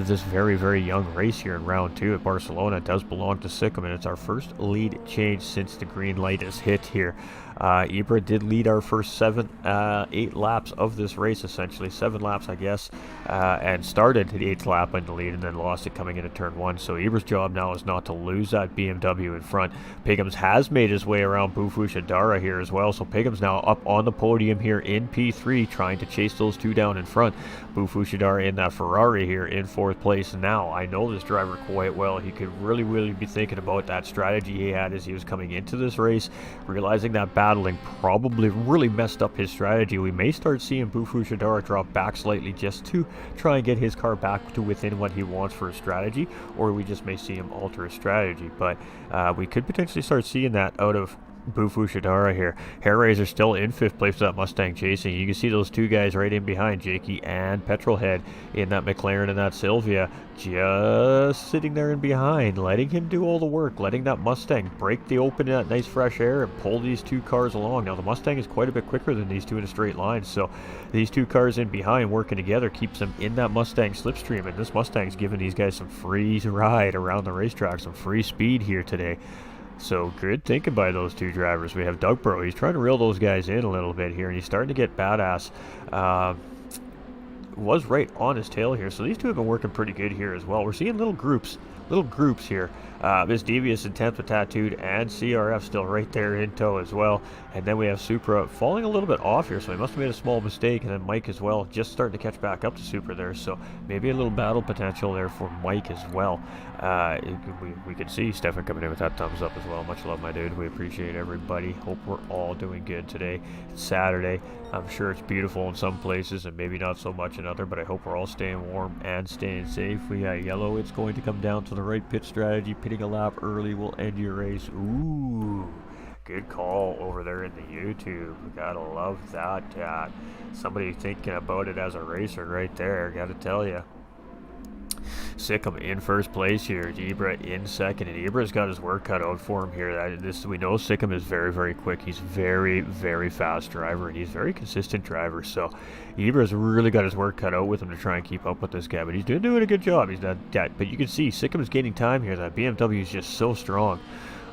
this very, very young race here in round 2 at Barcelona does belong to Sikkim. And it's our first lead change since the green light is hit here. Ibra did lead our first 8 laps of this race, essentially 7 laps, I guess, and started the 8th lap in the lead and then lost it coming into turn 1. So Ibra's job now is not to lose that BMW in front. Piggums has made his way around Bufu Shadara here as well, so Piggums now up on the podium here in P3, trying to chase those 2 down in front. Bufu Shadara in that Ferrari here in 4th place. Now, I know this driver quite well. He could really be thinking about that strategy he had as he was coming into this race, realizing that battling probably really messed up his strategy. We may start seeing Bufu Shadara drop back slightly just to try and get his car back to within what he wants for a strategy, or we just may see him alter his strategy. But we could potentially start seeing that out of Bufu Shadara here. Hairraiser still in 5th place with that Mustang chasing. You can see those 2 guys right in behind, Jakey and Petrolhead, in that McLaren and that Sylvia, just sitting there in behind, letting him do all the work, letting that Mustang break the open in that nice fresh air and pull these 2 cars along. Now the Mustang is quite a bit quicker than these 2 in a straight line, so these 2 cars in behind working together keeps them in that Mustang slipstream, and this Mustang's giving these guys some free ride around the racetrack, some free speed here today. So good thinking by those 2 drivers. We have Dugborough. He's trying to reel those guys in a little bit here, and he's starting to get badass. Was right on his tail here. So these 2 have been working pretty good here as well. We're seeing little groups here. Miss Devious in 10th with Tattooed, and CRF still right there in tow as well. And then we have Supra falling a little bit off here, so he must have made a small mistake. And then Mike as well, just starting to catch back up to Supra there. So maybe a little battle potential there for Mike as well. We can see Stefan coming in with that thumbs up as well. Much love, my dude. We appreciate everybody. Hope we're all doing good today. It's Saturday. I'm sure it's beautiful in some places and maybe not so much in other, but I hope we're all staying warm and staying safe. We got yellow. It's going to come down to the right pit strategy. Pitting a lap early will end your race. Ooh, good call over there in the YouTube. Gotta love that, chat. Somebody thinking about it as a racer right there, gotta tell you. Sikkim in 1st place here, Ibra in 2nd, and Ibra's got his work cut out for him here. We know Sikkim is very quick. He's very fast driver, and he's a very consistent driver. So Ibra's really got his work cut out with him to try and keep up with this guy, but he's doing a good job. He's not that, but you can see Sikkim is gaining time here. That BMW is just so strong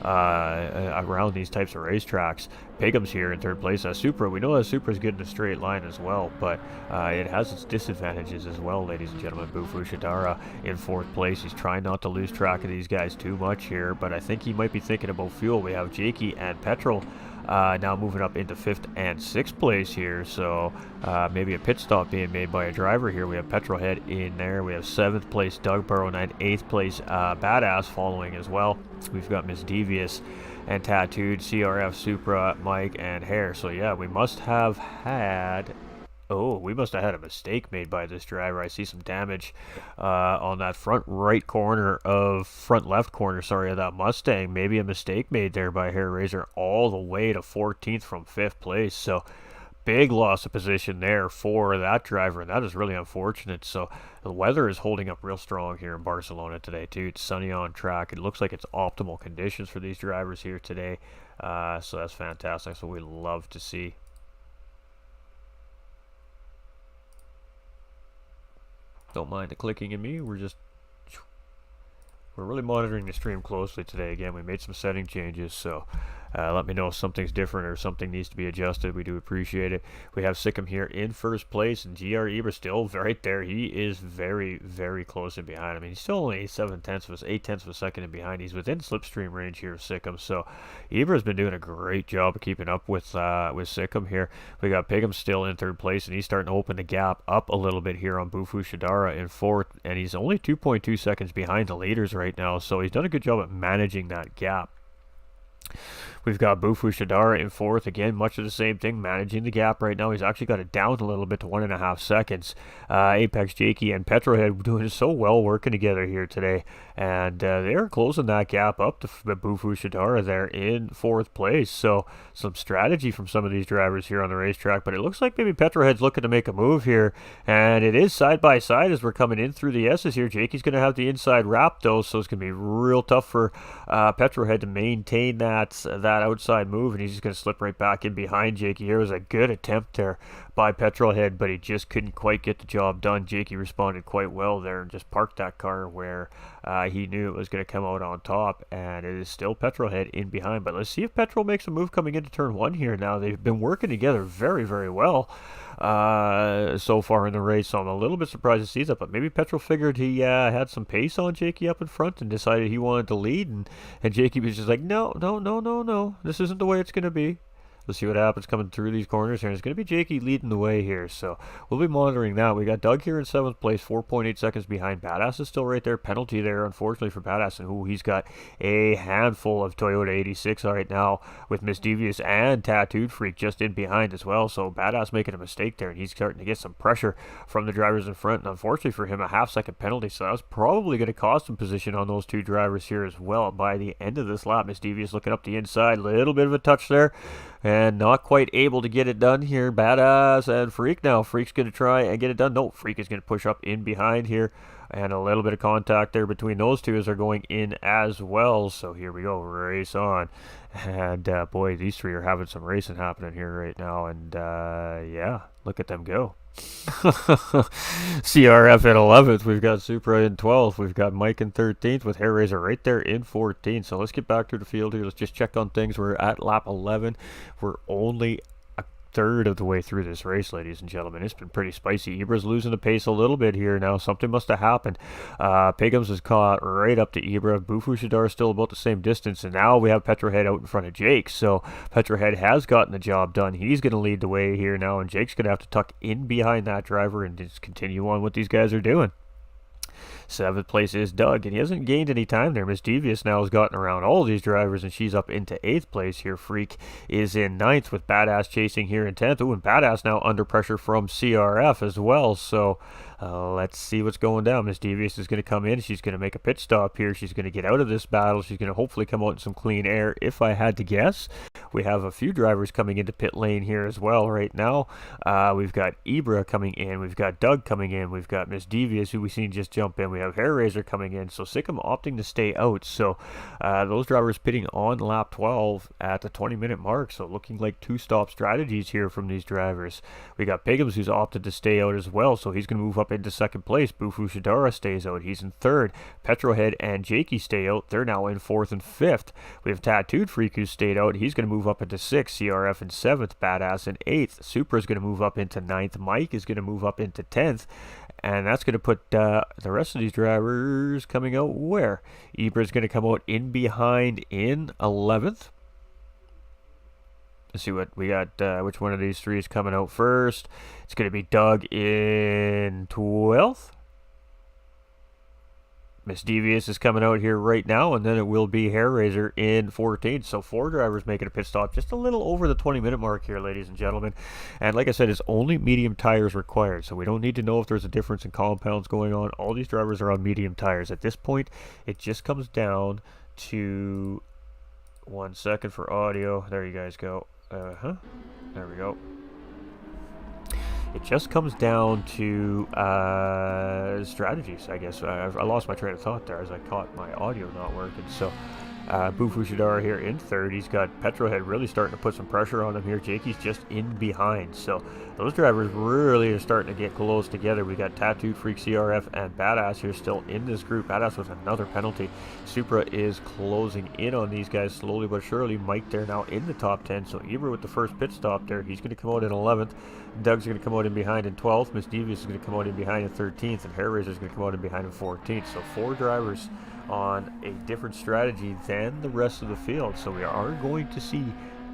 around these types of racetracks. Piggum's here in 3rd place. Supra, we know that Supra is good in a straight line as well, but it has its disadvantages as well, ladies and gentlemen. Bufu Shadara in 4th place. He's trying not to lose track of these guys too much here, but I think he might be thinking about fuel. We have Jakey and Petrol now moving up into 5th and 6th place here, so maybe a pit stop being made by a driver here. We have Petrolhead in there. We have 7th place Dugborough and 8th place Badass following as well. We've got Miss Devious and Tattooed, CRF, Supra, Mike, and Hair. So yeah, we must have had... Oh, we must have had a mistake made by this driver. I see some damage on that front left corner, sorry, of that Mustang. Maybe a mistake made there by Hairraiser all the way to 14th from 5th place. So big loss of position there for that driver, and that is really unfortunate. So the weather is holding up real strong here in Barcelona today too. It's sunny on track. It looks like it's optimal conditions for these drivers here today. So that's fantastic. So we love to see. Don't mind the clicking in me. We're really monitoring the stream closely today. Again, we made some setting changes, so let me know if something's different or something needs to be adjusted. We do appreciate it. We have Sikkim here in 1st place, and GR Ibra still right there. He is very close in behind. I mean, he's still only 8 tenths of a second in behind. He's within slipstream range here of Sikkim, so Ibra's been doing a great job of keeping up with Sikkim here. We got Piggum still in 3rd place, and he's starting to open the gap up a little bit here on Bufu Shadara in 4th, and he's only 2.2 seconds behind the leaders right now, so he's done a good job at managing that gap. We've got Bufu Shadara in 4th. Again, much of the same thing, managing the gap right now. He's actually got it down a little bit to 1.5 seconds. Apex Jakey and Petrohead doing so well working together here today. And they're closing that gap up to Bufu Shadara there in 4th place. So some strategy from some of these drivers here on the racetrack. But it looks like maybe Petrohead's looking to make a move here. And it is side by side as we're coming in through the S's here. Jakey's going to have the inside wrap though, so it's going to be real tough for Petrohead to maintain that outside move. And he's just going to slip right back in behind Jakey. Here was a good attempt there by Petrolhead, but he just couldn't quite get the job done. Jakey responded quite well there and just parked that car where he knew it was going to come out on top, and it is still Petrolhead in behind. But let's see if Petrol makes a move coming into turn 1 here now. They've been working together very, very well so far in the race, so I'm a little bit surprised to see that, but maybe Petrol figured he had some pace on Jakey up in front and decided he wanted to lead, and Jakey was just like, no, this isn't the way it's going to be. Let's see what happens coming through these corners here. It's going to be Jakey leading the way here, so we'll be monitoring that. We got Doug here in 7th place, 4.8 seconds behind. Badass is still right there. Penalty there, unfortunately, for Badass, and he's got a handful of Toyota 86 right now with Miss Devious and Tattooed Freak just in behind as well, so Badass making a mistake there, and he's starting to get some pressure from the drivers in front, and unfortunately for him, a half-second penalty, so that was probably going to cost him position on those 2 drivers here as well by the end of this lap. Miss Devious looking up the inside, little bit of a touch there, and not quite able to get it done here. Badass and Freak now. Freak's going to try and get it done. No, Freak is going to push up in behind here. And a little bit of contact there between those two as they're going in as well. So here we go. Race on. And boy, these 3 are having some racing happening here right now. And yeah, look at them go. CRF at 11th. We've got Supra in 12th. We've got Mike in 13th with Hair Razor right there in 14th. So let's get back to the field here. Let's just check on things. We're at lap 11. We're only a third of the way through this race, ladies and gentlemen. It's been pretty spicy. Ibra's losing the pace a little bit here now. Something must have happened. Pigums is caught right up to Ibra. Bufu Shadar still about the same distance, and now we have Petrohead out in front of Jake. So Petrohead has gotten the job done. He's going to lead the way here now, and Jake's going to have to tuck in behind that driver and just continue on what these guys are doing. 7th place is Doug, and he hasn't gained any time there. Miss Devious now has gotten around all these drivers, and she's up into 8th place here. Freak is in 9th with Badass chasing here in 10th. Ooh, and Badass now under pressure from CRF as well, so let's see what's going down. Miss Devious is going to come in. She's going to make a pit stop here. She's going to get out of this battle. She's going to hopefully come out in some clean air, if I had to guess. We have a few drivers coming into pit lane here as well right now. We've got Ibra coming in. We've got Doug coming in. We've got Miss Devious, who we've seen just jump in. We have Hair Razor coming in. So Sikkim opting to stay out. So those drivers pitting on lap 12 at the 20-minute mark. So looking like 2-stop strategies here from these drivers. We got Pigums, who's opted to stay out as well. So he's going to move up into 2nd place. Bufu Shadara stays out. He's in 3rd. Petrohead and Jakey stay out. They're now in 4th and 5th. We have Tattooed Freak, who stayed out. He's going to move up into 6th. CRF in 7th. Badass in 8th. Supra is going to move up into 9th. Mike is going to move up into 10th. And that's going to put the rest of these drivers coming out where? Ibra is going to come out in behind in 11th. Let's see what we got. Which one of these 3 is coming out first? It's going to be Doug in 12th. Miss Devious is coming out here right now, and then it will be Hair Razor in 14th. So 4 drivers making a pit stop, just a little over the 20-minute mark here, ladies and gentlemen. And like I said, it's only medium tires required, so we don't need to know if there's a difference in compounds going on. All these drivers are on medium tires. At this point, it just comes down to 1 second for audio. There you guys go. There we go. It just comes down to strategies, I guess. I lost my train of thought there as I caught my audio not working. So Bufu Shadara here in 3rd. He's got Petrohead really starting to put some pressure on him here. Jakey's just in behind. So those drivers really are starting to get close together. We got Tattooed Freak, CRF, and Badass here still in this group. Badass with another penalty. Supra is closing in on these guys slowly but surely. Mike there now in the top 10. So Ibra with the first pit stop there. He's going to come out in 11th. Doug's going to come out in behind in 12th. Miss Devious is going to come out in behind in 13th. And Hair Razor is going to come out in behind in 14th. So 4 drivers on a different strategy than the rest of the field. So we are going to see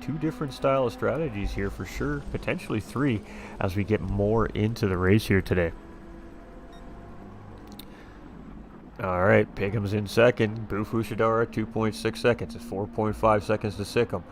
2 different style of strategies here for sure. Potentially 3 as we get more into the race here today. All right, Pigham's in second. Bufu Shidara, 2.6 seconds. It's 4.5 seconds to Sikkim.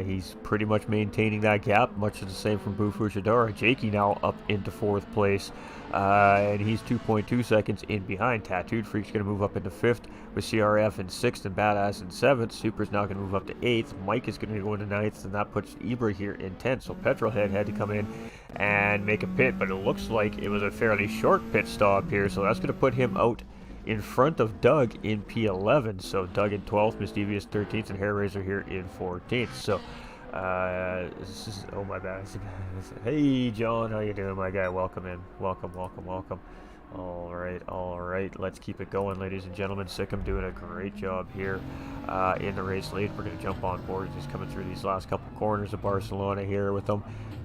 He's pretty much maintaining that gap, much the same from Bufu Shidara. Jakey now up into fourth place, and he's 2.2 seconds in behind. Tattooed Freak's going to move up into fifth, with CRF in sixth and Badass in seventh. Super's now going to move up to eighth. Mike is going to go into ninth, and that puts Ibra here in 10th. So Petrolhead had to come in and make a pit, but it looks like it was a fairly short pit stop here, so that's going to put him out in front of Doug in P11. So Doug in 12th, Misdevious 13th, and Hair Razor here in 14th. So this is, oh my bad. Hey John, how you doing, my guy? Welcome in. Welcome. All right, let's keep it going, ladies and gentlemen. Sikkim doing a great job here in the race lead. We're going to jump on board, just coming through these last couple corners of Barcelona here with them.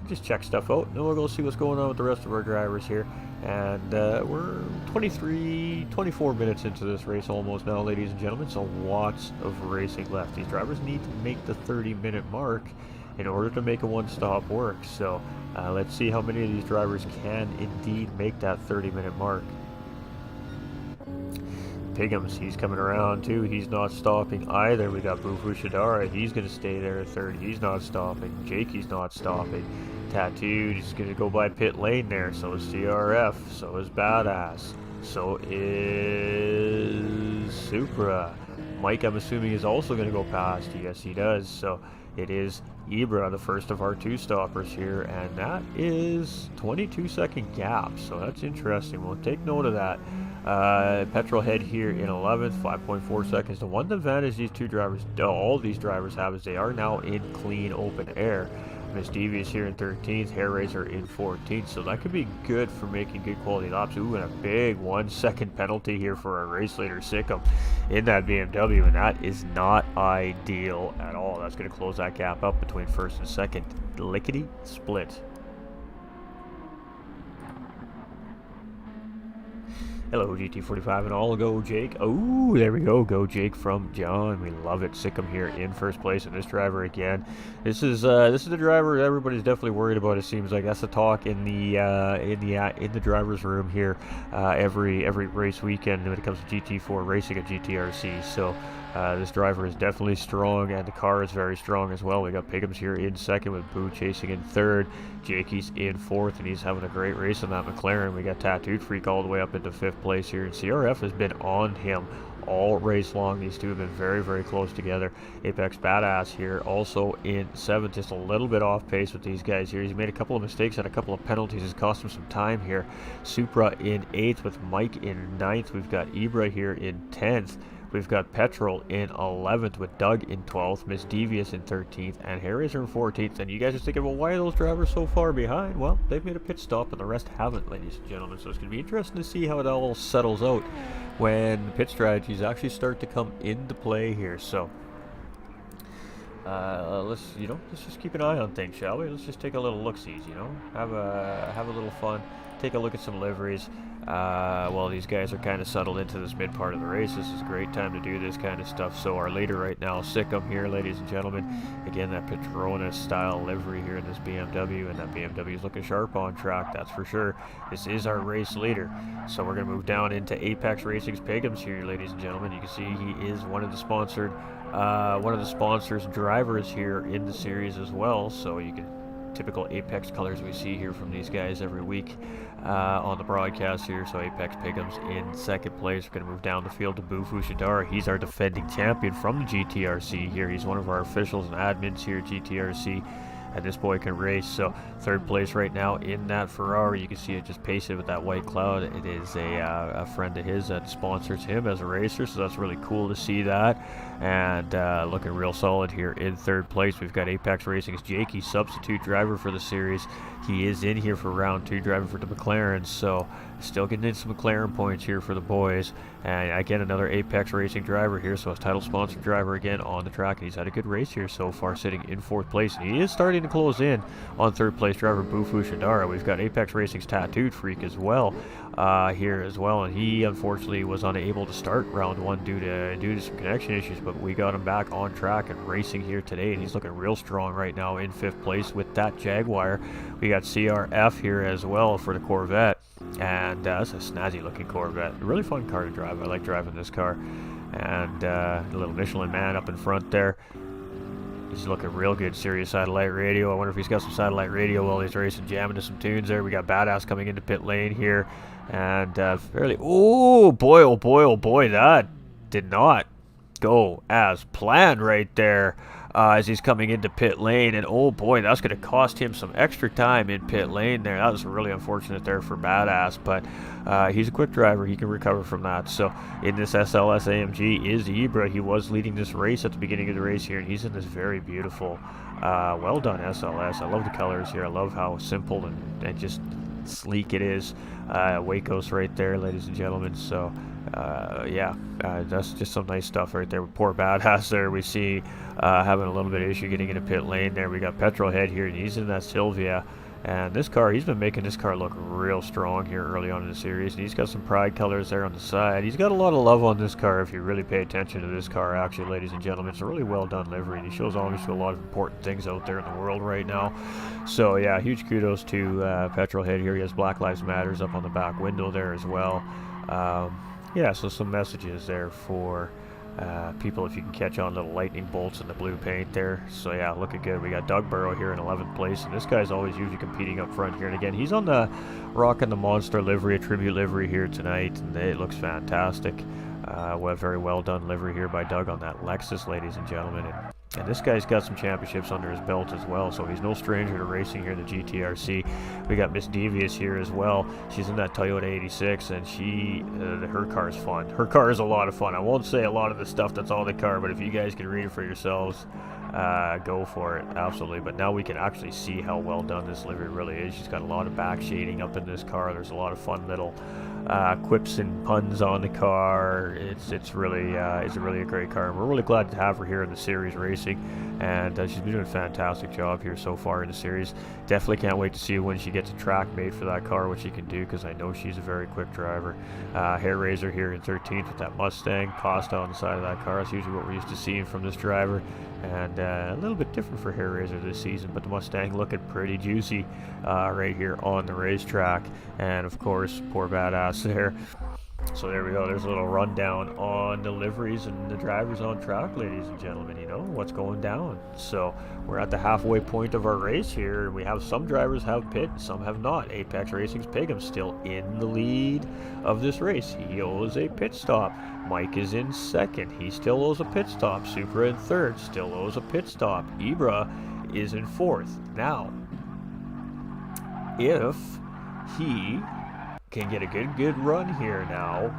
Just check stuff out, and then we'll go see what's going on with the rest of our drivers here. And we're 24 minutes into this race almost now, ladies and gentlemen, so lots of racing left. These drivers need to make the 30-minute mark in order to make a one-stop work. So let's see how many of these drivers can indeed make that 30-minute mark. Pigham's, he's coming around too. He's not stopping either. We got Bufu Shidara. He's going to stay there at third. He's not stopping. Jakey's not stopping. Tattooed, he's going to go by pit lane there. So is CRF. So is Badass. So is Supra. Mike, I'm assuming, is also going to go past. Yes, he does. So it is Ibra, the first of our two stoppers here, and that is 22-second gap. So that's interesting. We'll take note of that. Petrolhead here in 11th, 5.4 seconds. The one advantage these two drivers, all these drivers have, is they are now in clean open air. Misdevious here in 13th, Hair Razor in 14th, so that could be good for making good quality laps. Ooh, and a big 1 second penalty here for our race leader Sikkim in that BMW, and that is not ideal at all. That's going to close that gap up between first and second. Lickety split. Hello, GT45 and all. Go Jake. Oh, there we go. Go Jake from John. We love it. Sikkim here in first place, and this driver again. This is the driver everybody's definitely worried about. It seems like that's the talk in the drivers' room here every race weekend when it comes to GT4 racing at GTRC. So this driver is definitely strong, and the car is very strong as well. We got Pigham's here in second, with Boo chasing in third. Jakey's in fourth, and he's having a great race on that McLaren. We got Tattooed Freak all the way up into fifth place here, and CRF has been on him all race long. These two have been very, very close together. Apex Badass here also in seventh, just a little bit off pace with these guys here. He's made a couple of mistakes and a couple of penalties. It's cost him some time here. Supra in eighth with Mike in ninth. We've got Ibra here in 10th. We've got Petrol in 11th with Doug in 12th, Misdevious in 13th, and Hair Razor in 14th. And you guys are thinking, well, why are those drivers so far behind? Well, they've made a pit stop, and the rest haven't, ladies and gentlemen. So it's going to be interesting to see how it all settles out when the pit strategies actually start to come into play here. So let's just keep an eye on things, shall we? Let's just take a little look-sees, have a little fun, take a look at some liveries. Well, these guys are kind of settled into this mid part of the race. This is a great time to do this kind of stuff. So our leader right now, Sikkim here, ladies and gentlemen. Again, that Petronas style livery here in this BMW, and that BMW is looking sharp on track, that's for sure. This is our race leader. So we're going to move down into Apex Racing's Pigham's here, ladies and gentlemen. You can see he is one of the sponsors drivers here in the series as well. So you can typical Apex colors we see here from these guys every week on the broadcast here. So Apex Pigham's in second place. We're going to move down the field to Bufu Shidara. He's our defending champion from the GTRC here. He's one of our officials and admins here at GTRC, and this boy can race. So third place right now in that Ferrari. You can see it just pasted with that white cloud. It is a friend of his that sponsors him as a racer, so that's really cool to see that. And looking real solid here in third place. We've got Apex Racing's Jakey, substitute driver for the series. He is in here for round two, driving for the McLaren, so still getting in some McLaren points here for the boys. And again, another Apex Racing driver here, so his title sponsored driver again on the track. And he's had a good race here so far, sitting in fourth place. And he is starting to close in on third place driver Bufu Shidara. We've got Apex Racing's Tattooed Freak as well here as well, and he unfortunately was unable to start round one due to some connection issues, but we got him back on track and racing here today, and he's looking real strong right now in fifth place with that Jaguar. We got CRF here as well for the Corvette. And that's a snazzy looking Corvette. Really fun car to drive. I like driving this car. And a little Michelin man up in front there. He's looking real good. Sirius satellite radio. I wonder if he's got some satellite radio while he's racing, jamming to some tunes there. We got Badass coming into pit lane here. And fairly... Oh boy, oh boy, oh boy. That did not go as planned right there. As he's coming into pit lane, and oh boy, that's going to cost him some extra time in pit lane there. That was really unfortunate there for Badass, but he's a quick driver. He can recover from that. So in this SLS AMG is Ibra. He was leading this race at the beginning of the race here, and he's in this very beautiful, well done SLS. I love the colors here. I love how simple and just sleek it is. Waco's right there, ladies and gentlemen. So yeah, that's just some nice stuff right there. With poor Badass there, we see having a little bit of issue getting into pit lane there. We got Petrolhead here, and he's in that Sylvia. And this car, he's been making this car look real strong here early on in the series. And he's got some pride colors there on the side. He's got a lot of love on this car if you really pay attention to this car, actually, ladies and gentlemen. It's a really well done livery, and he shows obviously a lot of important things out there in the world right now. So yeah, huge kudos to Petrolhead here. He has Black Lives Matters up on the back window there as well. Yeah, so some messages there for people if you can catch on little lightning bolts in the blue paint there. So yeah, looking good. We got Doug Burrow here in 11th place, and this guy's always usually competing up front here. And again, he's on the rocking the Monster livery, a tribute livery here tonight, and it looks fantastic. Well, very well done livery here by Doug on that Lexus, ladies and gentlemen. And this guy's got some championships under his belt as well, so he's no stranger to racing here in the GTRC. We got Miss Devious here as well. She's in that Toyota 86, and her car is fun. Her car is a lot of fun. I won't say a lot of the stuff that's on the car, but if you guys can read it for yourselves, go for it, absolutely. But now we can actually see how well done this livery really is. She's got a lot of back shading up in this car. There's a lot of fun little quips and puns on the car. It's really a great car, and we're really glad to have her here in the series racing. And she's been doing a fantastic job here so far in the series. Definitely can't wait to see when she gets a track made for that car, what she can do, because I know she's a very quick driver. Hair Raiser here in 13th with that Mustang. Costa on the side of that car. That's usually what we're used to seeing from this driver. And a little bit different for Hair Raiser this season, but the Mustang looking pretty juicy right here on the racetrack. And of course, poor Badass there. So there we go. There's a little rundown on the liveries and the drivers on track, ladies and gentlemen. You know what's going down. So we're at the halfway point of our race here. We have some drivers have pit, some have not. Apex Racing's Pigum still in the lead of this race. He owes a pit stop. Mike is in second. He still owes a pit stop. Supra in third. Still owes a pit stop. Ibra is in fourth. Now, if he can get a good run here now,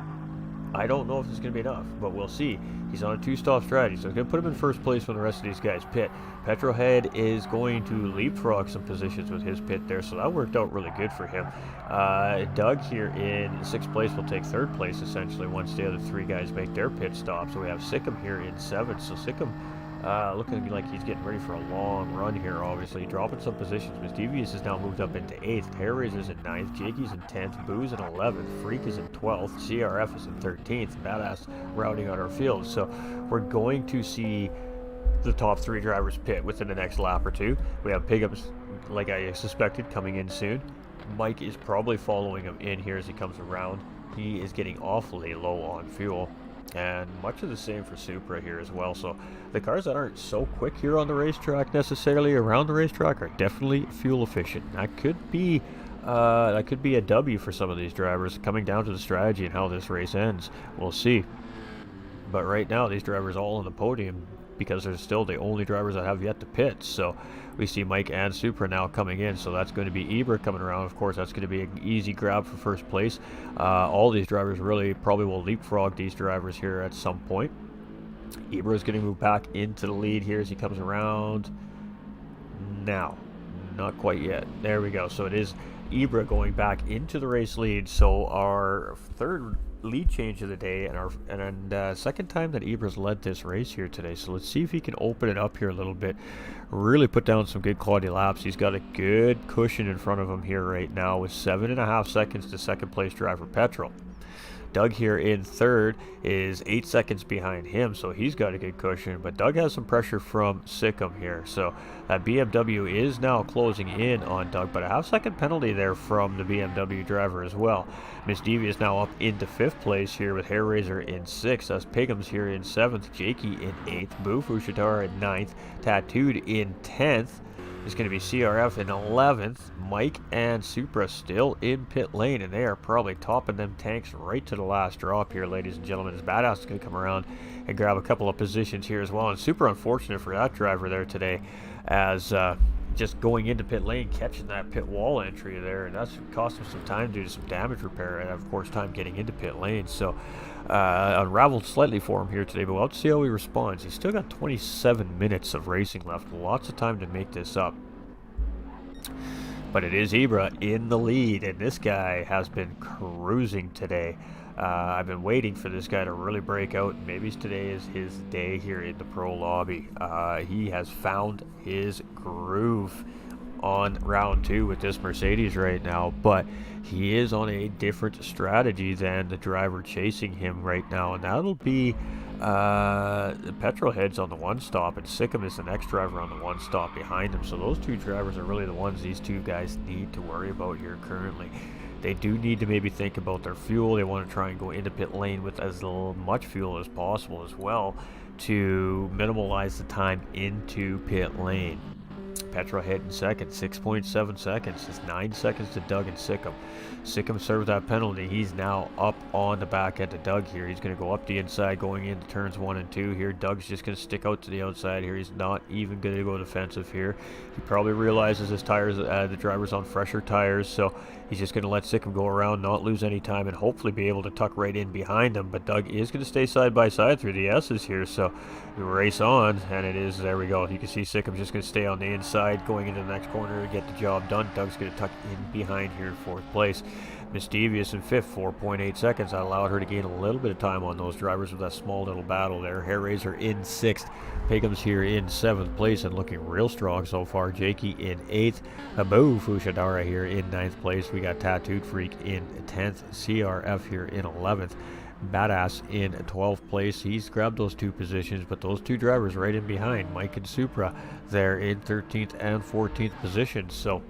I don't know if it's going to be enough, but we'll see. He's on a two-stop strategy, so it's going to put him in first place when the rest of these guys pit. Petrolhead is going to leapfrog some positions with his pit there, so that worked out really good for him. Doug here in sixth place will take third place, essentially, once the other three guys make their pit stop. So we have Sikkim here in seventh, so Sikkim looking like he's getting ready for a long run here, obviously. Dropping some positions. Miss Devious has now moved up into 8th. Hair Raiser's in 9th. Jakey's in 10th. Boo's in 11th. Freak is in 12th. CRF is in 13th. Badass rounding out our field. So we're going to see the top three drivers pit within the next lap or two. We have Pigums, like I suspected, coming in soon. Mike is probably following him in here as he comes around. He is getting awfully low on fuel. And much of the same for Supra here as well. So the cars that aren't so quick here on the racetrack necessarily around the racetrack are definitely fuel efficient. That could be a W for some of these drivers, coming down to the strategy and how this race ends. We'll see. But right now these drivers all on the podium because they're still the only drivers that have yet to pit. So we see Mike and Supra now coming in, so that's going to be Ibra coming around. Of course, that's going to be an easy grab for first place. All these drivers really probably will leapfrog these drivers here at some point. Ibra is going to move back into the lead here as he comes around. Now, not quite yet. There we go. So it is Ibra going back into the race lead. So our third lead change of the day, and second time that Ibra's led this race here today. So let's see if he can open it up here a little bit, really put down some good quality laps. He's got a good cushion in front of him here right now with 7.5 seconds to second place driver Petrol. Doug here in third is 8 seconds behind him, so he's got a good cushion, but Doug has some pressure from Sikkim here, so that BMW is now closing in on Doug, but a half-second penalty there from the BMW driver as well. Miss Devi is now up into 5th place here with Hair Razor in 6th, as Pigham's here in 7th, Jakey in 8th, Boo Fushidara in 9th, Tattooed in 10th, is going to be CRF in 11th. Mike and Supra still in pit lane, and they are probably topping them tanks right to the last drop here, ladies and gentlemen, as Badass is going to come around and grab a couple of positions here as well. And super unfortunate for that driver there today, as just going into pit lane, catching that pit wall entry there, and that's cost him some time due to some damage repair, and of course time getting into pit lane. So unraveled slightly for him here today, but we'll have to see how he responds. He's still got 27 minutes of racing left, lots of time to make this up. But it is Ibra in the lead, and this guy has been cruising today. I've been waiting for this guy to really break out. Maybe today is his day here in the pro lobby. He has found his groove on round 2 with this Mercedes right now, but he is on a different strategy than the driver chasing him right now, and that'll be Petrolhead's on the 1-stop, and Sikkim is the next driver on the 1-stop behind him. So those 2 drivers are really the ones these 2 guys need to worry about here currently. They do need to maybe think about their fuel. They want to try and go into pit lane with as much fuel as possible as well to minimize the time into pit lane. Petrolhead in second, 6.7 seconds. It's 9 seconds to Doug and Sikkim. Sikkim served that penalty. He's now up on the back end of Doug here. He's going to go up the inside going into turns 1 and 2 here. Doug's just going to stick out to the outside here. He's not even going to go defensive here. He probably realizes his tires, the driver's on fresher tires, so he's just going to let Sikkim go around, not lose any time, and hopefully be able to tuck right in behind him. But Doug is going to stay side by side through the S's here, so we race on, and it is, there we go. You can see Sikkim's just going to stay on the inside going into the next corner to get the job done. Doug's going to tuck in behind here in 4th place. Miss Devious in 5th, 4.8 seconds. I allowed her to gain a little bit of time on those drivers with that small little battle there. Hair Razor in 6th. Pigham's here in 7th place and looking real strong so far. Jakey in 8th. Abu Fushidara here in 9th place. We got Tattooed Freak in 10th. CRF here in 11th. Badass in 12th place. He's grabbed those 2 positions, but those 2 drivers right in behind, Mike and Supra, they're in 13th and 14th positions. So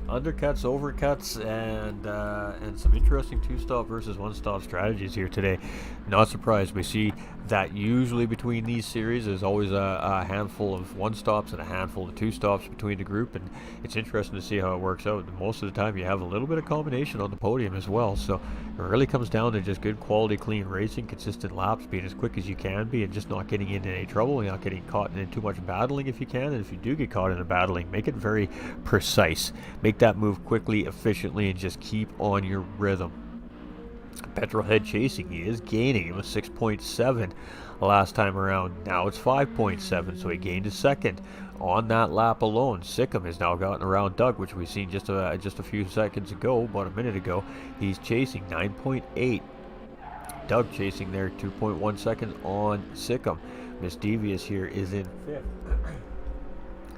undercuts, overcuts, and some interesting 2-stop versus 1-stop strategies here today. Not surprised. We see that usually between these series there's always a handful of 1-stops and a handful of 2-stops between the group, and it's interesting to see how it works out. Most of the time you have a little bit of combination on the podium as well, so it really comes down to just good quality, clean racing, consistent laps, being as quick as you can be, and just not getting into any trouble, not getting caught in too much battling if you can, and if you do get caught in a battling, make it very precise. Make that move quickly, efficiently, and just keep on your rhythm. Petrolhead chasing, he is gaining. It was 6.7 last time around. Now it's 5.7, so he gained a second on that lap alone. Sikkim has now gotten around Doug, which we've seen just a few seconds ago, about a minute ago. He's chasing 9.8. Doug chasing there 2.1 seconds on Sikkim. Miss Devious here is in 5th.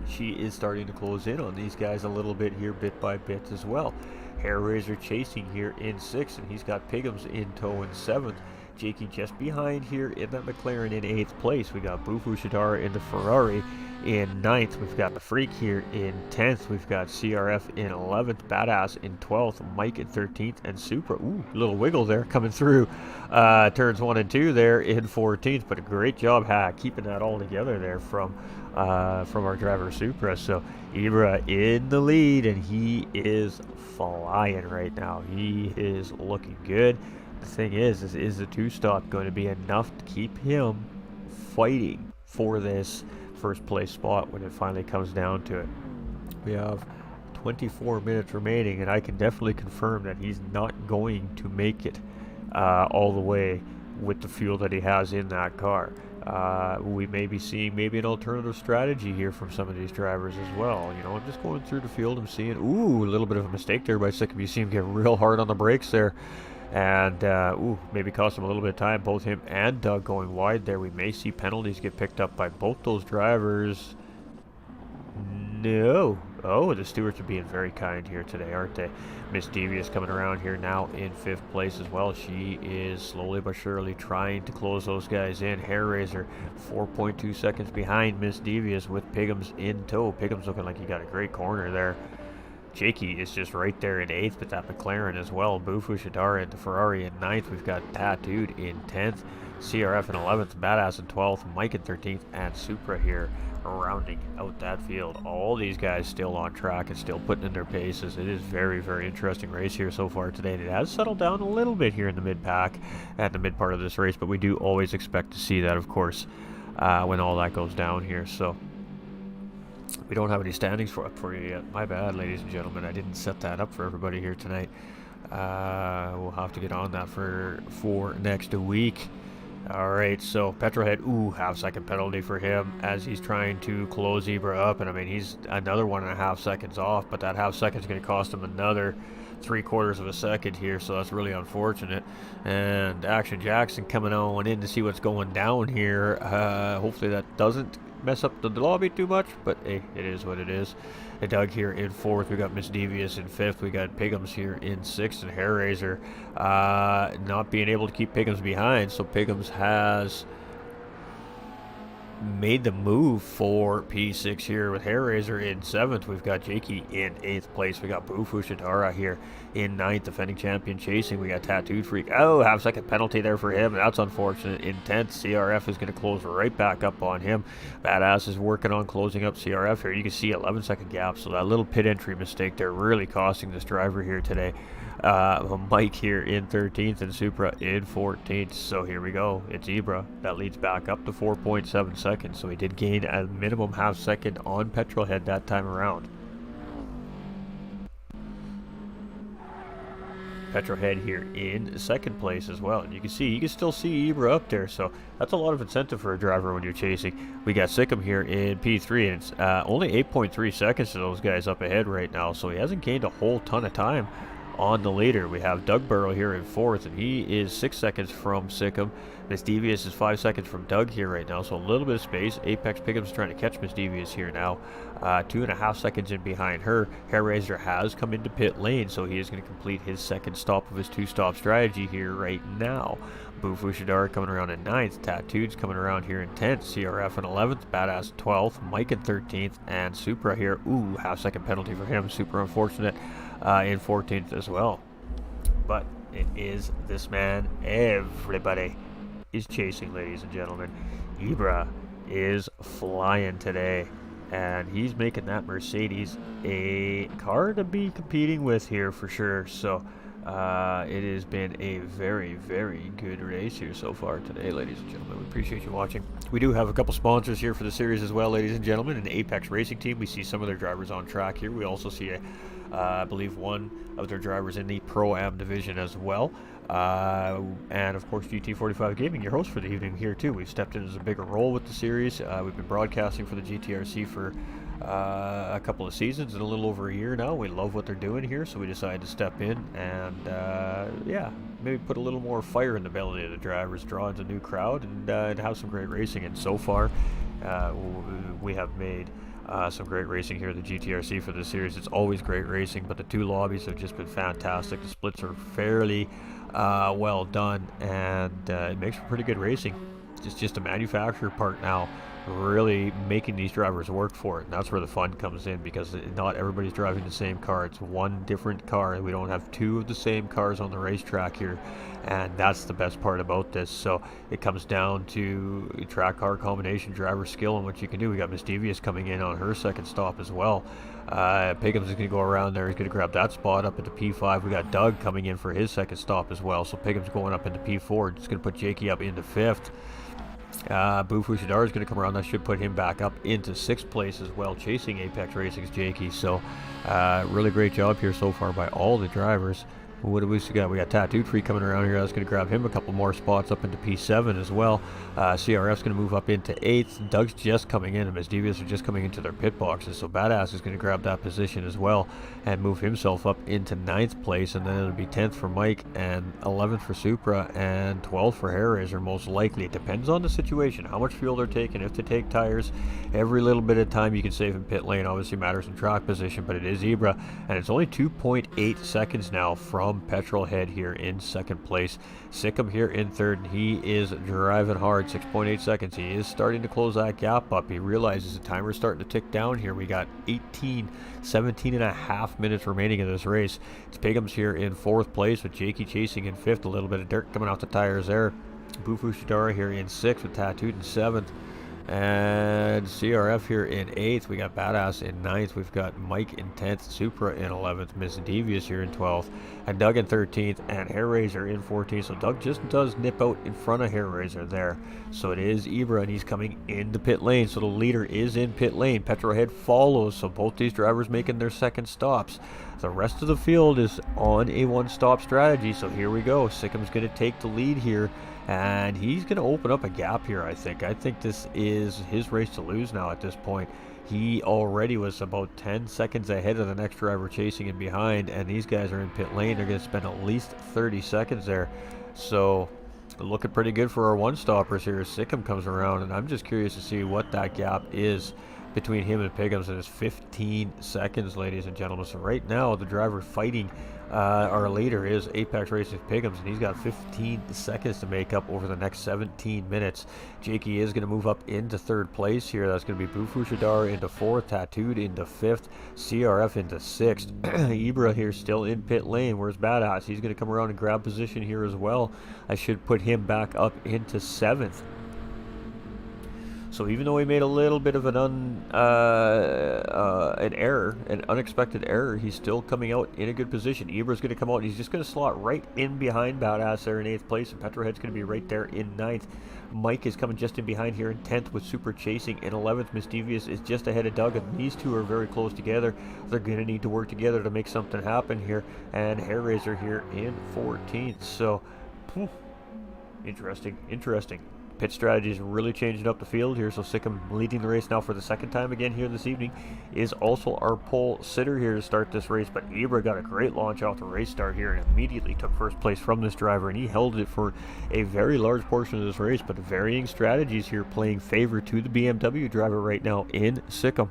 She is starting to close in on these guys a little bit here, bit by bit as well. Hair Razor chasing here in 6th, and he's got Pigham's in tow in 7th. Jakey just behind here in that McLaren in 8th place. We got Bufu Shidara in the Ferrari in 9th. We've got the Freak here in 10th. We've got CRF in 11th. Badass in 12th. Mike in 13th. And Supra, ooh, little wiggle there coming through turns 1 and 2 there in 14th. But a great job keeping that all together there from our driver Supra. So Ibra in the lead, and he is flying right now. He is looking good. The thing is the 2-stop going to be enough to keep him fighting for this first place spot when it finally comes down to it? We have 24 minutes remaining, and I can definitely confirm that he's not going to make it all the way with the fuel that he has in that car. We may be seeing maybe an alternative strategy here from some of these drivers as well. You know, I'm just going through the field. I'm seeing, ooh, a little bit of a mistake there by Sikkim. You see him get real hard on the brakes there. And, maybe cost him a little bit of time. Both him and Doug going wide there. We may see penalties get picked up by both those drivers. No. Oh, the stewards are being very kind here today, aren't they? Miss Devious coming around here now in 5th place as well. She is slowly but surely trying to close those guys in. Hair Raiser 4.2 seconds behind Miss Devious with Piggums in tow. Piggums looking like he got a great corner there. Jakey is just right there in 8th, but that McLaren as well. Bufu Shadara and the Ferrari in 9th. We've got Tattooed in 10th. CRF in 11th. Badass in 12th. Mike in 13th. And Supra here rounding out that field. All these guys still on track and still putting in their paces. It is very, very interesting race here so far today. And it has settled down a little bit here in the mid-pack at the mid part of this race, but we do always expect to see that, of course, when all that goes down here. So we don't have any standings up for you yet. My bad, ladies and gentlemen. I didn't set that up for everybody here tonight. We'll have to get on that for next week. Alright, so Petrolhead, half-second penalty for him as he's trying to close Zebra up. And I mean, he's another 1.5 seconds off, but that half second is going to cost him another 3/4 of a second here, so that's really unfortunate. And Action Jackson coming on in to see what's going down here. Hopefully that doesn't mess up the lobby too much, but hey, it is what it is. And Doug here in 4th. We got Miss Devious in 5th. We got Piggums here in 6th, and Hair Raiser not being able to keep Piggums behind. So Piggums has made the move for P6 here with Hair Raiser in 7th. We've got Jakey in 8th place. We got Bufu Shadara here in 9th, defending champion chasing. We got Tattooed Freak. Oh, half-second penalty there for him. That's unfortunate. In 10th, CRF is going to close right back up on him. Badass is working on closing up CRF here. You can see 11-second gap, so that little pit entry mistake there really costing this driver here today. Mike here in 13th and Supra in 14th. So here we go. It's Zebra. That leads back up to 4.7 seconds. So he did gain a minimum half second on Petrolhead that time around. Petrolhead here in 2nd place as well. And you can still see Ibra up there. So that's a lot of incentive for a driver when you're chasing. We got Sikkim here in P3, and it's only 8.3 seconds to those guys up ahead right now. So he hasn't gained a whole ton of time on the leader. We have Doug Burrow here in 4th, and he is 6 seconds from Sikkim. Miss Devious is 5 seconds from Doug here right now, so a little bit of space. Apex Pickham's trying to catch Miss Devious here now. 2.5 seconds in behind her. Hair Raiser has come into pit lane, so he is going to complete his 2nd stop of his 2-stop strategy here right now. Bufu Shadar coming around in 9th. Tattooed's coming around here in 10th. CRF in 11th. Badass 12th. Mike in 13th. And Supra here. Half-second penalty for him. Super unfortunate. In 14th as well. But it is this man everybody is chasing, ladies and gentlemen. Ibra is flying today, and he's making that Mercedes a car to be competing with here for sure. So it has been a very, very good race here so far today, ladies and gentlemen. We appreciate you watching. We do have a couple sponsors here for the series as well, ladies and gentlemen. An Apex Racing Team. We see some of their drivers on track here. We also see I believe one of their drivers in the Pro-Am division as well. And of course GT45 Gaming, your host for the evening here too. We've stepped in as a bigger role with the series. We've been broadcasting for the GTRC for a couple of seasons and a little over a year now. We love what they're doing here, so we decided to step in and yeah, maybe put a little more fire in the belly of the drivers, draw in a new crowd, and have some great racing. And so far we have made some great racing here at the GTRC for this series. It's always great racing, but the two lobbies have just been fantastic. The splits are fairly well done, and it makes for pretty good racing. It's just a manufacturer part now, really making these drivers work for it, and that's where the fun comes in, because not everybody's driving the same car. It's one different car, and we don't have two of the same cars on the racetrack here, and that's the best part about this. So it comes down to track car combination, driver skill, and what you can do. We got Miss Devious coming in on her 2nd stop as well. Piggums is going to go around there. He's going to grab that spot up into P5. We got Doug coming in for his 2nd stop as well. So Piggums going up into P4. It's going to put Jakey up into 5th. Bufu Shadar is going to come around. That should put him back up into 6th place as well, chasing Apex Racing's Jakey. So really great job here so far by all the drivers. What do we got? We got Tattooed Free coming around here. That's going to grab him a couple more spots up into P7 as well. CRF's going to move up into 8th. Doug's just coming in, and Miss Devious are just coming into their pit boxes. So Badass is going to grab that position as well and move himself up into 9th place. And then it'll be 10th for Mike and 11th for Supra and 12th for Hairraiser most likely. It depends on the situation, how much fuel they're taking, if they take tires. Every little bit of time you can save in pit lane obviously matters in track position, but it is Ibra, and it's only 2.8 seconds now from Petrolhead here in 2nd place. Sikkim here in 3rd, and he is driving hard. 6.8 seconds. He is starting to close that gap up. He realizes the timer's starting to tick down here. We got 17 and a half minutes remaining in this race. It's Pigham's here in 4th place with Jakey chasing in 5th. A little bit of dirt coming off the tires there. Bufu Shidara here in 6th with Tattooed in 7th. And CRF here in 8th. We got Badass in 9th. We've got Mike in 10th. Supra in 11th. Miss Devious here in 12th. And Doug in 13th. And Hairraiser in 14th. So Doug just does nip out in front of Hairraiser there. So it is Ibra, and he's coming into pit lane. So the leader is in pit lane. Petrolhead follows. So both these drivers making their second stops. The rest of the field is on a one-stop strategy. So here we go. Sickham's going to take the lead here. And he's going to open up a gap here, I think. I think this is his race to lose now at this point. He already was about 10 seconds ahead of the next driver chasing him behind. And these guys are in pit lane. They're going to spend at least 30 seconds there. So looking pretty good for our one-stoppers here as Sikkim comes around. And I'm just curious to see what that gap is between him and Pigham's, and it's 15 seconds, ladies and gentlemen. So right now, the driver fighting our leader is Apex Racing Pigham's, and he's got 15 seconds to make up over the next 17 minutes. Jakey is going to move up into 3rd place here. That's going to be Bufu Shidara into 4th, Tattooed into 5th, CRF into 6th. Ibra here still in pit lane. Where's Badass? He's going to come around and grab position here as well. I should put him back up into 7th. So even though he made a little bit of an unexpected error, he's still coming out in a good position. Ibra's going to come out, and he's just going to slot right in behind Badass there in 8th place, and Petrolhead's going to be right there in 9th. Mike is coming just in behind here in 10th with Super chasing in 11th. Misdevious is just ahead of Doug, and these two are very close together. They're going to need to work together to make something happen here. And Hairraiser here in 14th. So, interesting. Pit strategy is really changing up the field here. So Sikkim leading the race now for the 2nd time again here this evening is also our pole sitter here to start this race. But Ibra got a great launch off the race start here and immediately took 1st place from this driver, and he held it for a very large portion of this race. But varying strategies here playing favor to the BMW driver right now in Sikkim.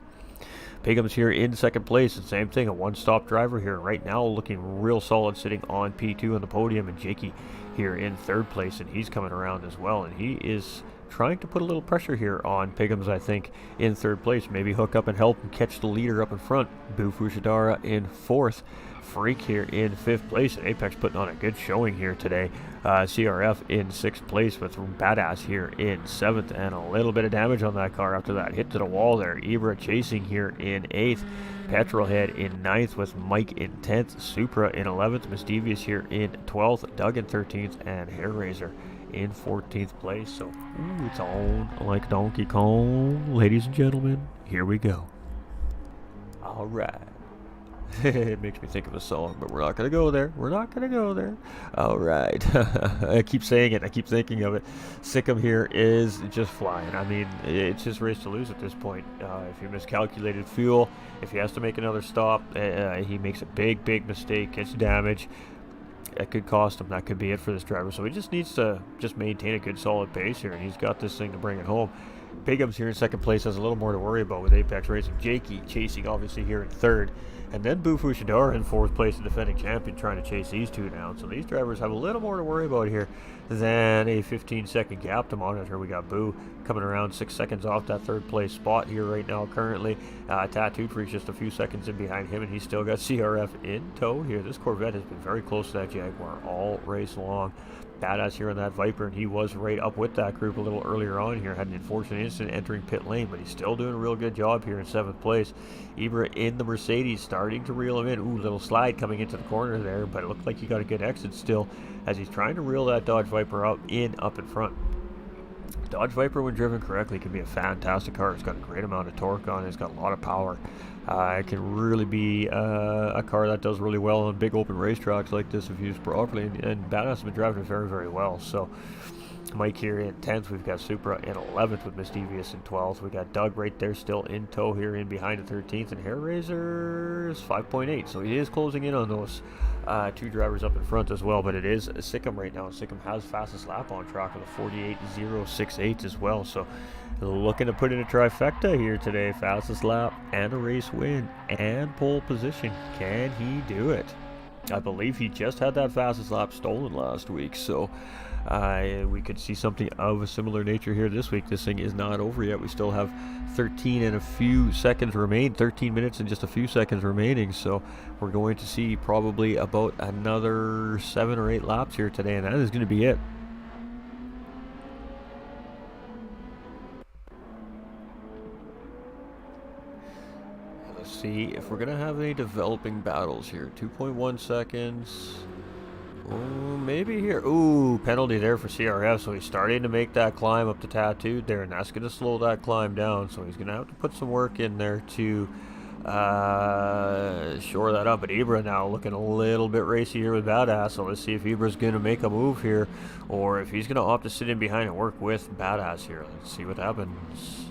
Pigham's here in 2nd place, and same thing, a one-stop driver here right now, looking real solid, sitting on P2 on the podium, and Jakey here in 3rd place, and he's coming around as well, and he is trying to put a little pressure here on Pigham's, I think, in 3rd place. Maybe hook up and help and catch the leader up in front. Bufu Shidara in 4th. Freak here in 5th place, and Apex putting on a good showing here today. CRF in 6th place with Badass here in 7th, and a little bit of damage on that car after that hit to the wall there. Ibra chasing here in 8th. Petrolhead in 9th with Mike in 10th. Supra in 11th. Misdevious here in 12th. Doug in 13th, and Hairraiser in 14th place. So it's on like Donkey Kong. Ladies and gentlemen, here we go. All right. It makes me think of a song, but we're not going to go there. All right. I keep saying it. I keep thinking of it. Sikkim here is just flying. I mean, it's his race to lose at this point. If he miscalculated fuel, if he has to make another stop, he makes a big mistake, gets damage. That could cost him. That could be it for this driver. So he just needs to just maintain a good, solid pace here, and he's got this thing to bring it home. Pigham's here in 2nd place, has a little more to worry about with Apex Racing. Jakey chasing obviously here in 3rd. And then Bufu Shidara in 4th place, the defending champion, trying to chase these two down. So these drivers have a little more to worry about here than a 15-second gap to monitor. We got Boo coming around 6 seconds off that 3rd place spot here right now currently. Tattooed Freak's just a few seconds in behind him, and he's still got CRF in tow here. This Corvette has been very close to that Jaguar all race long. Badass here on that Viper, and he was right up with that group a little earlier on here. Had an unfortunate incident entering pit lane, but he's still doing a real good job here in 7th place. Ibra in the Mercedes, starting to reel him in. Ooh, little slide coming into the corner there, but it looked like he got a good exit still as he's trying to reel that Dodge Viper up in front. Dodge Viper, when driven correctly, can be a fantastic car. It's got a great amount of torque on it. It's got a lot of power. It can really be a car that does really well on big open racetracks like this if used properly. And Badass has been driving it very, very well. So Mike here in 10th. We've got Supra in 11th with Misdevious in 12th. We got Doug right there still in tow here in behind the 13th. And Hair Razor's 5.8. So he is closing in on those two drivers up in front as well. But it is Sikkim right now. Sikkim has fastest lap on track with a 48.068 as well. So looking to put in a trifecta here today. Fastest lap and a race win and pole position. Can he do it? I believe he just had that fastest lap stolen last week. So we could see something of a similar nature here this week. This thing is not over yet. We still have 13 and a few seconds remain, 13 minutes and just a few seconds remaining. So we're going to see probably about another 7 or 8 laps here today, and that is going to be it. Let's see if we're going to have any developing battles here. 2.1 seconds. Oh, maybe here. Ooh, penalty there for CRF. So he's starting to make that climb up to Tattooed there, and that's going to slow that climb down. So he's going to have to put some work in there to shore that up. But Ibra now looking a little bit racy here with Badass. So let's see if Ibra's going to make a move here, or if he's going to opt to sit in behind and work with Badass here. Let's see what happens.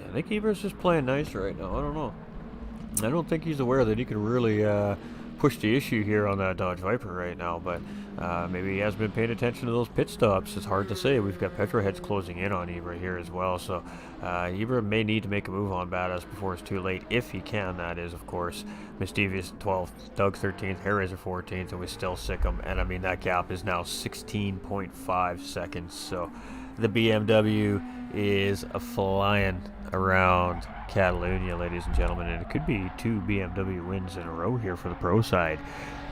I think Ibra's just playing nice right now. I don't know. I don't think he's aware that he can really push the issue here on that Dodge Viper right now, but maybe he hasn't been paying attention to those pit stops. It's hard to say. We've got Petroheads closing in on Ibra here as well, so Ibra may need to make a move on Badass before it's too late, if he can, that is, of course. Misdevious 12th, Doug 13th, Hair Razor 14th, and we still Sikkim, and I mean that gap is now 16.5 seconds, so the BMW is flying around Catalunya, ladies and gentlemen, and it could be 2 BMW wins in a row here for the pro side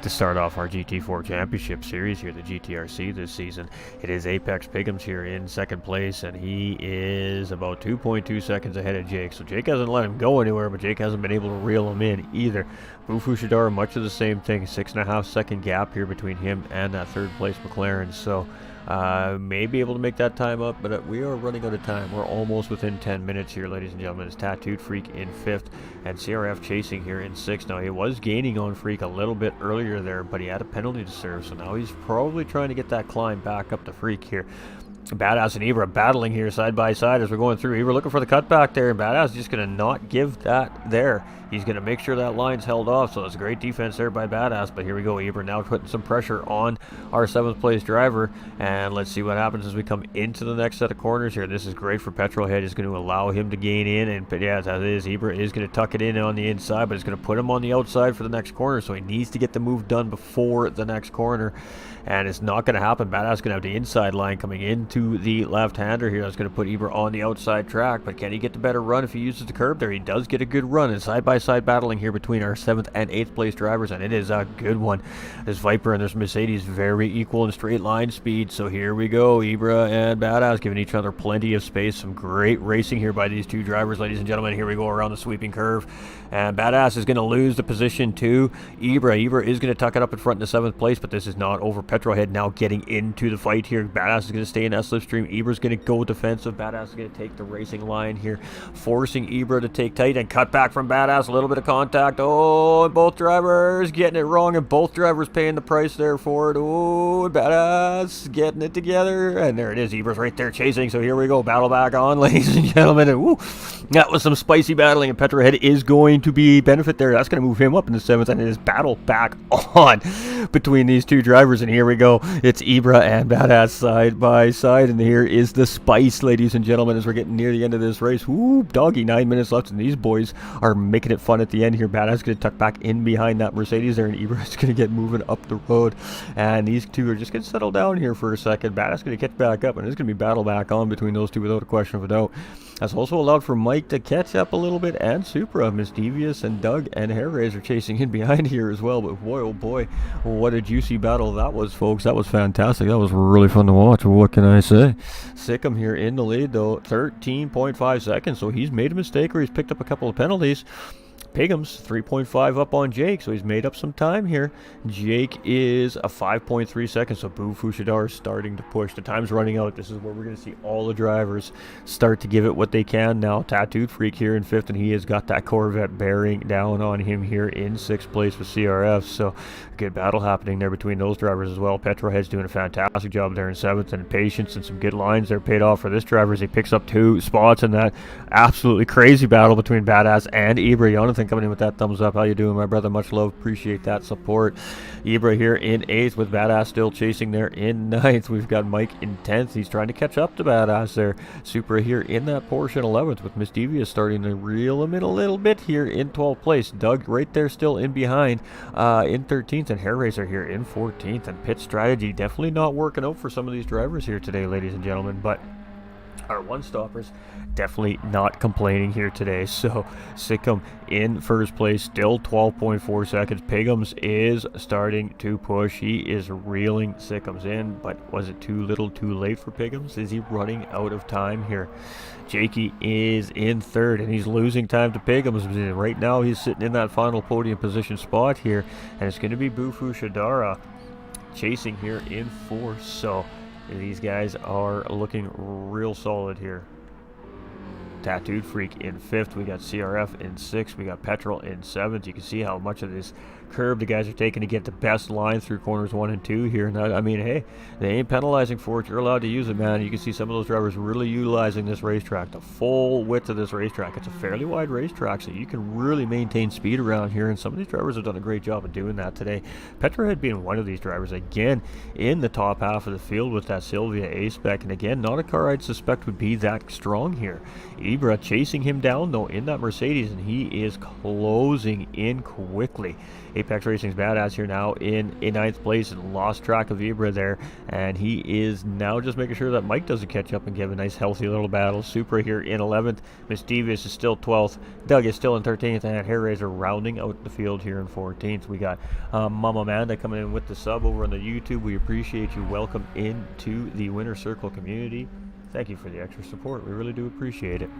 to start off our GT4 Championship Series here, the GTRC this season. It is Apex Pigums here in second place, and he is about 2.2 seconds ahead of Jake. So Jake hasn't let him go anywhere, but Jake hasn't been able to reel him in either. Bufu Shadar, much of the same thing, 6.5 second gap here between him and that third place McLaren. So may be able to make that time up, but we are running out of time. We're almost within 10 minutes here, ladies and gentlemen. It's Tattooed Freak in 5th and CRF chasing here in 6th. Now, he was gaining on Freak a little bit earlier there, but he had a penalty to serve, so now he's probably trying to get that climb back up to Freak here. Badass and Ibra battling here side by side as we're going through. Ibra looking for the cutback there, and Badass just going to not give that there. He's going to make sure that line's held off, so that's a great defense there by Badass. But here we go, Ibra now putting some pressure on our 7th place driver, and let's see what happens as we come into the next set of corners here. This is great for Petrolhead. It's going to allow him to gain in, and yeah, as is, Ibra is going to tuck it in on the inside, but it's going to put him on the outside for the next corner, so he needs to get the move done before the next corner. And it's not going to happen. Badass going to have the inside line coming into the left-hander here. That's going to put Ibra on the outside track. But can he get the better run if he uses the curb there? He does get a good run. And side-by-side battling here between our 7th and 8th place drivers. And it is a good one. This Viper and this Mercedes very equal in straight line speed. So here we go. Ibra and Badass giving each other plenty of space. Some great racing here by these two drivers, ladies and gentlemen. Here we go around the sweeping curve. And Badass is going to lose the position to Ibra. Ibra is going to tuck it up in front in the 7th place. But this is not over. Petrolhead now getting into the fight here. Badass is going to stay in that slipstream. Ibra's going to go defensive. Badass is going to take the racing line here, forcing Ibra to take tight and cut back from Badass. A little bit of contact. Oh, and both drivers getting it wrong, and both drivers paying the price there for it. Oh, Badass getting it together, and there it is. Ibra's right there chasing. So here we go. Battle back on, ladies and gentlemen. And woo, that was some spicy battling, and Petrolhead is going to be benefit there. That's going to move him up in the 7th, and it is battle back on between these two drivers. And here we go. It's Ibra and Badass side by side. inside, and here is the spice, ladies and gentlemen, as we're getting near the end of this race. Woo, doggy, 9 minutes left, and these boys are making it fun at the end here. Badass going to tuck back in behind that Mercedes there, and Ibra's going to get moving up the road, and these two are just going to settle down here for a second. Badass going to catch back up, and there's going to be battle back on between those two without a question of a doubt. That's also allowed for Mike to catch up a little bit, and Supra, Misdevious, and Doug and Hair Razor chasing in behind here as well. But boy, oh boy, what a juicy battle that was, folks. That was fantastic. That was really fun to watch. What can I say? Sikkim here in the lead, though, 13.5 seconds. So he's made a mistake, or he's picked up a couple of penalties. Pigham's 3.5 up on Jake, so he's made up some time here. Jake is a 5.3 seconds, so Boo Fushidar is starting to push. The time's running out. This is where we're going to see all the drivers start to give it what they can now. Tattooed Freak here in 5th, and he has got that Corvette bearing down on him here in 6th place with CRF, so good battle happening there between those drivers as well. Petrohead's doing a fantastic job there in 7th, and patience and some good lines there paid off for this driver as he picks up 2 spots in that absolutely crazy battle between Badass and Ibra. Jonathan coming in with that thumbs up. How you doing, my brother? Much love. Appreciate that support. Ibra here in 8th with Badass still chasing there in 9th. We've got Mike in 10th. He's trying to catch up to Badass there. Supra here in that Porsche in 11th with Misdevious starting to reel him in a little bit here in 12th place. Doug right there still in behind in 13th, and Hair Racer here in 14th. And pit strategy definitely not working out for some of these drivers here today, ladies and gentlemen, but our one-stoppers definitely not complaining here today. So Sikkim in 1st place, still 12.4 seconds. Pigham's is starting to push. He is reeling Sikkim's in, but was it too little too late for Pigham's? Is he running out of time here? Jakey is in 3rd, and he's losing time to Pigham's. Right now he's sitting in that final podium position spot here, and it's going to be Bufu Shadara chasing here in 4th. So these guys are looking real solid here. Tattooed Freak in 5th. We got CRF in 6th. We got Petrol in 7th. You can see how much of this curve the guys are taking to get the best line through corners 1 and 2 here. And I mean, hey, they ain't penalizing for it. You're allowed to use it, man. You can see some of those drivers really utilizing this racetrack, the full width of this racetrack. It's a fairly wide racetrack, so you can really maintain speed around here, and some of these drivers have done a great job of doing that today. Petrohead being one of these drivers, again, in the top half of the field with that Sylvia A-Spec, and again, not a car I'd suspect would be that strong here. Ibra chasing him down, though, in that Mercedes, and he is closing in quickly. Apex Racing's Badass here now in 9th place, and lost track of Ibra there, and he is now just making sure that Mike doesn't catch up and give a nice healthy little battle. Supra here in 11th, Misdevious is still 12th, Doug is still in 13th, and Hair Razor rounding out the field here in 14th. We got Mama Amanda coming in with the sub over on the YouTube. We appreciate you. Welcome into the Winner Circle community. Thank you for the extra support. We really do appreciate it.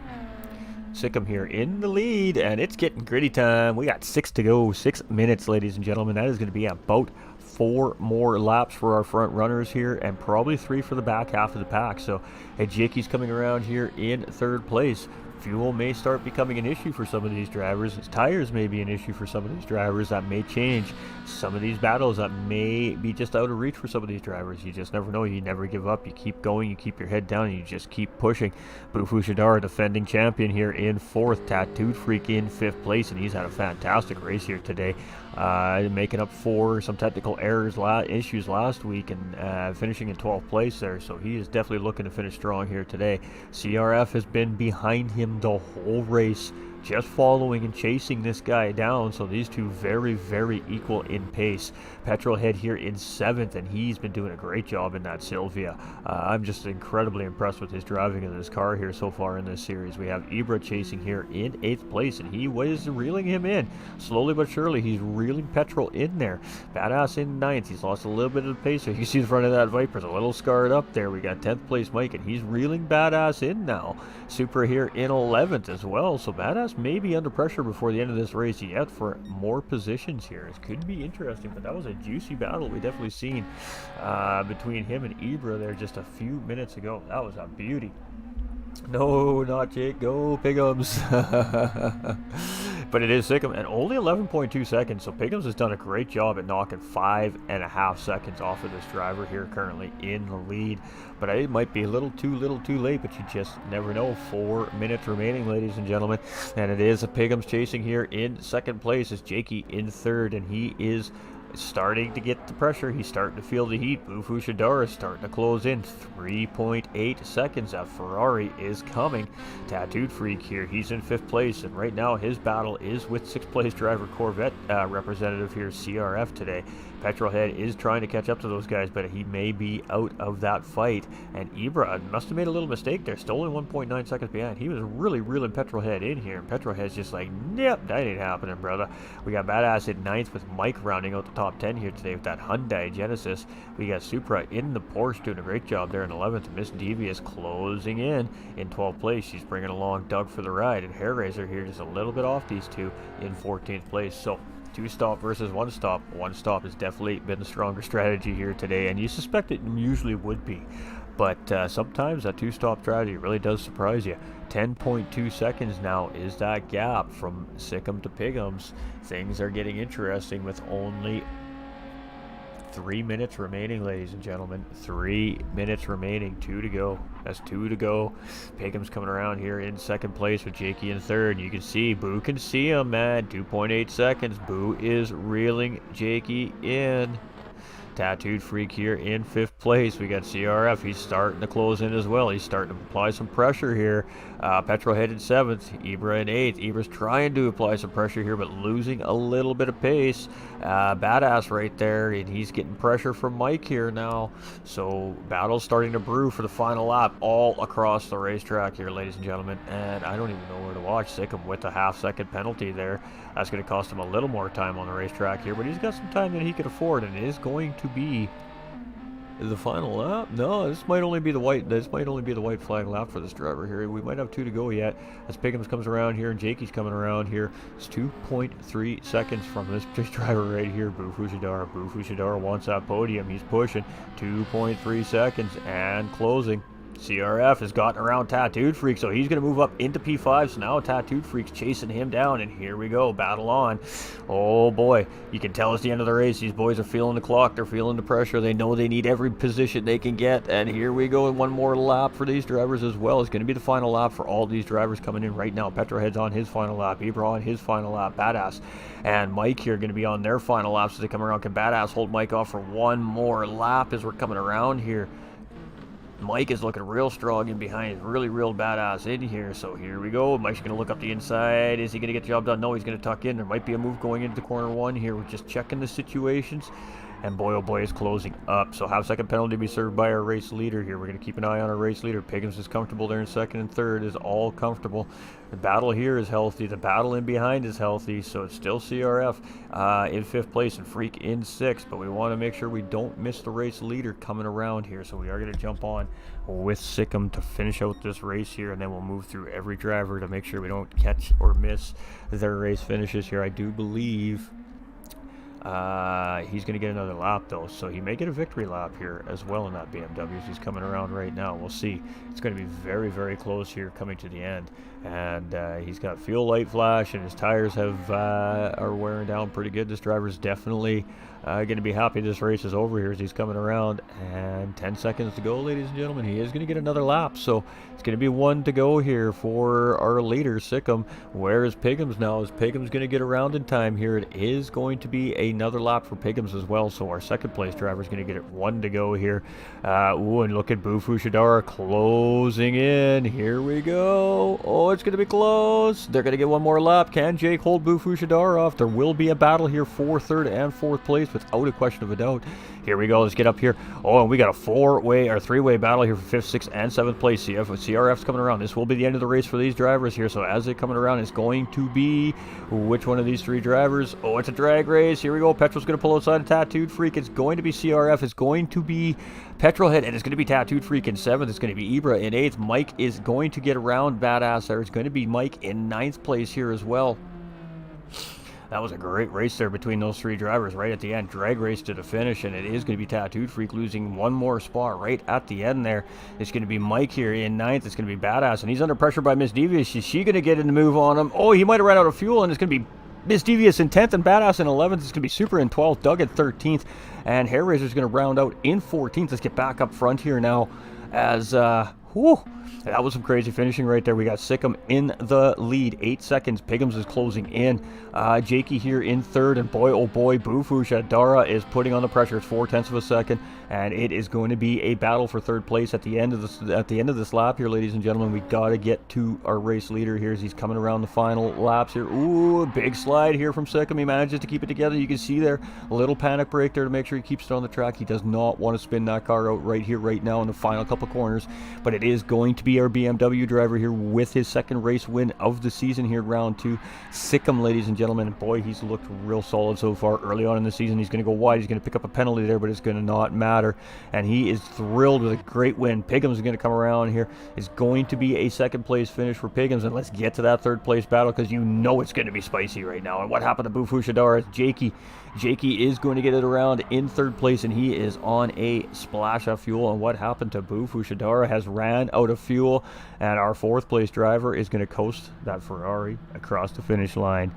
Sikkim here in the lead, and it's getting gritty time. We got 6 to go, 6 minutes, ladies and gentlemen. That is going to be about 4 more laps for our front runners here, and probably 3 for the back half of the pack. So Jakey's coming around here in 3rd place. Fuel may start becoming an issue for some of these drivers. His tires may be an issue for some of these drivers. That may change some of these battles. That may be just out of reach for some of these drivers. You just never know. You never give up. You keep going. You keep your head down, and you just keep pushing. Bufu Shadara, defending champion here in 4th. Tattooed Freak in 5th place, and he's had a fantastic race here today. Making up for some technical errors, issues last week, and finishing in 12th place there. So he is definitely looking to finish strong here today. CRF has been behind him the whole race, just following and chasing this guy down. So these two very, very equal in pace. Petrolhead here in 7th, and he's been doing a great job in that Sylvia. I'm just incredibly impressed with his driving of this car here so far in this series. We have Ibra chasing here in 8th place, and he was reeling him in. Slowly but surely, he's reeling Petrol in there. Badass in 9th. He's lost a little bit of the pace. So you can see the front of that Viper's a little scarred up there. We got 10th place Mike, and he's reeling Badass in now. Supra here in 11th as well. So Badass may be under pressure before the end of this race yet for more positions here. It could be interesting, but that was a juicy battle we definitely seen between him and Ibra there just a few minutes ago. That was a beauty. No, not Jake. Go Pigham's. But it is Sikkim, and only 11.2 seconds, so Pigham's has done a great job at knocking 5.5 seconds off of this driver here currently in the lead. But it might be a little too late, but you just never know. 4 minutes remaining, ladies and gentlemen, and it is a Pigham's chasing here in 2nd place. Is Jakey in 3rd, and he is starting to get the pressure. He's starting to feel the heat. Boo Fushidara is starting to close in. 3.8 seconds. That Ferrari is coming. Tattooed Freak here. He's in 5th place, and right now his battle is with 6th place driver Corvette representative here, CRF today. Petrolhead is trying to catch up to those guys, but he may be out of that fight. And Ibra must have made a little mistake there. Still in 1.9 seconds behind. He was really reeling Petrolhead in here. And Petrolhead's just like, nope, that ain't happening, brother. We got Badass in 9th with Mike rounding out the top 10 here today with that Hyundai Genesis. We got Supra in the Porsche doing a great job there in 11th. Miss Devious closing in 12th place. She's bringing along Doug for the ride. And Hair Razor here just a little bit off these two in 14th place. So 2-stop versus 1-stop. 1-stop has definitely been the stronger strategy here today, and you suspect it usually would be. But sometimes that 2-stop strategy really does surprise you. 10.2 seconds now is that gap from Sikkim to Piggums. Things are getting interesting with only 3 minutes remaining, ladies and gentlemen. 3 minutes remaining. 2 to go. That's 2 to go. Piggum's coming around here in 2nd place with Jakey in 3rd. You can see, Boo can see him, man. 2.8 seconds. Boo is reeling Jakey in. Tattooed Freak here in 5th place. We got CRF. He's starting to close in as well. He's starting to apply some pressure here. Petrolhead in 7th. Ibra in 8th. Ibra's trying to apply some pressure here, but losing a little bit of pace. Badass right there, and he's getting pressure from Mike here now. So battle's starting to brew for the final lap all across the racetrack here, ladies and gentlemen. And I don't even know where to watch. Sikkim with a half-second penalty there. That's going to cost him a little more time on the racetrack here, but he's got some time that he could afford, and it is going to be the final lap. No, this might only be the white flag lap for this driver here. We might have 2 to go yet as Piggums comes around here and Jakey's coming around here. It's 2.3 seconds from this driver right here, Boo Fushidara. Boo Fushidara wants that podium. He's pushing 2.3 seconds and closing. CRF has gotten around Tattooed Freak, so he's going to move up into P5. So now Tattooed Freak's chasing him down, and here we go, battle on. Oh boy, you can tell it's the end of the race. These boys are feeling the clock, they're feeling the pressure, they know they need every position they can get, and here we go, and one more lap for these drivers as well. It's going to be the final lap for all these drivers coming in right now. Petrohead's on his final lap, Ibra on his final lap, Badass and Mike here going to be on their final laps as they come around. Can Badass hold Mike off for one more lap as we're coming around here? Mike is looking real strong in behind. He's really real badass in here. So here we go. Mike's going to look up the inside. Is he going to get the job done? No, he's going to tuck in. There might be a move going into corner 1 here. We're just checking the situations. And boy, oh boy, it's closing up. So half-second penalty to be served by our race leader here. We're going to keep an eye on our race leader. Piggums is comfortable there in 2nd and 3rd. Is all comfortable. The battle here is healthy. The battle in behind is healthy. So it's still CRF in 5th place and Freak in 6th. But we want to make sure we don't miss the race leader coming around here. So we are going to jump on with Sikkim to finish out this race here. And then we'll move through every driver to make sure we don't catch or miss their race finishes here. I do believe he's going to get another lap though, so he may get a victory lap here as well in that BMW as he's coming around right now. We'll see. It's going to be very, very close here coming to the end, and he's got fuel light flash and his tires are wearing down pretty good. This driver's definitely going to be happy this race is over here as he's coming around, and 10 seconds to go, ladies and gentlemen. He is going to get another lap, so it's going to be 1 to go here for our leader Sikkim. Where is Piggums now? Is Piggums going to get around in time here? It is going to be another lap for Piggums as well, so our 2nd place driver is going to get it 1 to go here. Ooh, and look at Boo Fushidara closing in. Here we go. Oh, it's going to be close. They're going to get one more lap. Can Jake hold Boo Fushidara off? There will be a battle here for 3rd and 4th place without a question of a doubt. Here we go. Let's get up here. Oh, and we got a 4-way or 3-way battle here for 5th, 6th, and 7th place. CRF's coming around. This will be the end of the race for these drivers here. So as they're coming around, it's going to be which one of these 3 drivers? Oh, it's a drag race. Here we go. Petrol's going to pull outside a Tattooed Freak. It's going to be CRF. It's going to be Petrolhead, and it's going to be Tattooed Freak in 7th. It's going to be Ibra in 8th. Mike is going to get around Badass there. It's going to be Mike in 9th place here as well. That was a great race there between those 3 drivers right at the end. Drag race to the finish, and it is going to be Tattooed Freak losing one more spot right at the end there. It's going to be Mike here in 9th. It's going to be Badass, and he's under pressure by Miss Devious. Is she going to get in the move on him? Oh, he might have run out of fuel, and it's going to be Miss Devious in 10th and Badass in 11th. It's going to be Super in 12th, Doug at 13th, and Hair Razor's going to round out in 14th. Let's get back up front here now as Whew, that was some crazy finishing right there. We got Sikkim in the lead, 8 seconds. Piggums is closing in. Jakey here in third, and boy, oh boy, Bufu Shadara is putting on the pressure. It's 4/10 of a second, and it is going to be a battle for third place at the end of this lap here, ladies and gentlemen. We got to get to our race leader here as he's coming around the final laps here. Ooh, big slide here from Sikkim. He manages to keep it together. You can see there a little panic brake there to make sure he keeps it on the track. He does not want to spin that car out right here, right now in the final couple corners, but it is going to be our BMW driver here with his second race win of the season here, round 2. Sikkim, ladies and gentlemen, and boy, he's looked real solid so far early on in the season. He's going to go wide. He's going to pick up a penalty there, but it's going to not matter, and he is thrilled with a great win. Piggums is going to come around here. It's going to be a second place finish for Piggums, and let's get to that third place battle because you know it's going to be spicy right now. And what happened to Bufu Shadara? Jakey is going to get it around in third place, and he is on a splash of fuel. And what happened to Bufu Shadara has ran out of fuel, and our fourth place driver is going to coast that Ferrari across the finish line.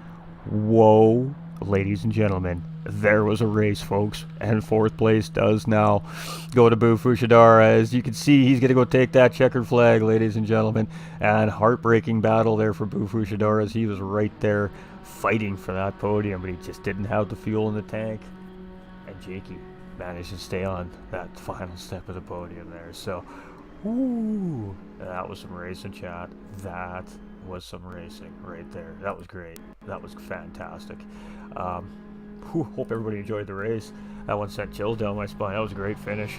Whoa, ladies and gentlemen, there was a race, folks, and fourth place does now go to Bufu Shadara. As you can see, he's going to go take that checkered flag, ladies and gentlemen, and heartbreaking battle there for Bufu Shadara as he was right there fighting for that podium, but he just didn't have the fuel in the tank, and Jakey managed to stay on that final step of the podium there. So, ooh, that was some racing, chat. That was some racing right there. That was great. That was fantastic. Hope everybody enjoyed the race. That one sent chills down my spine. That was a great finish.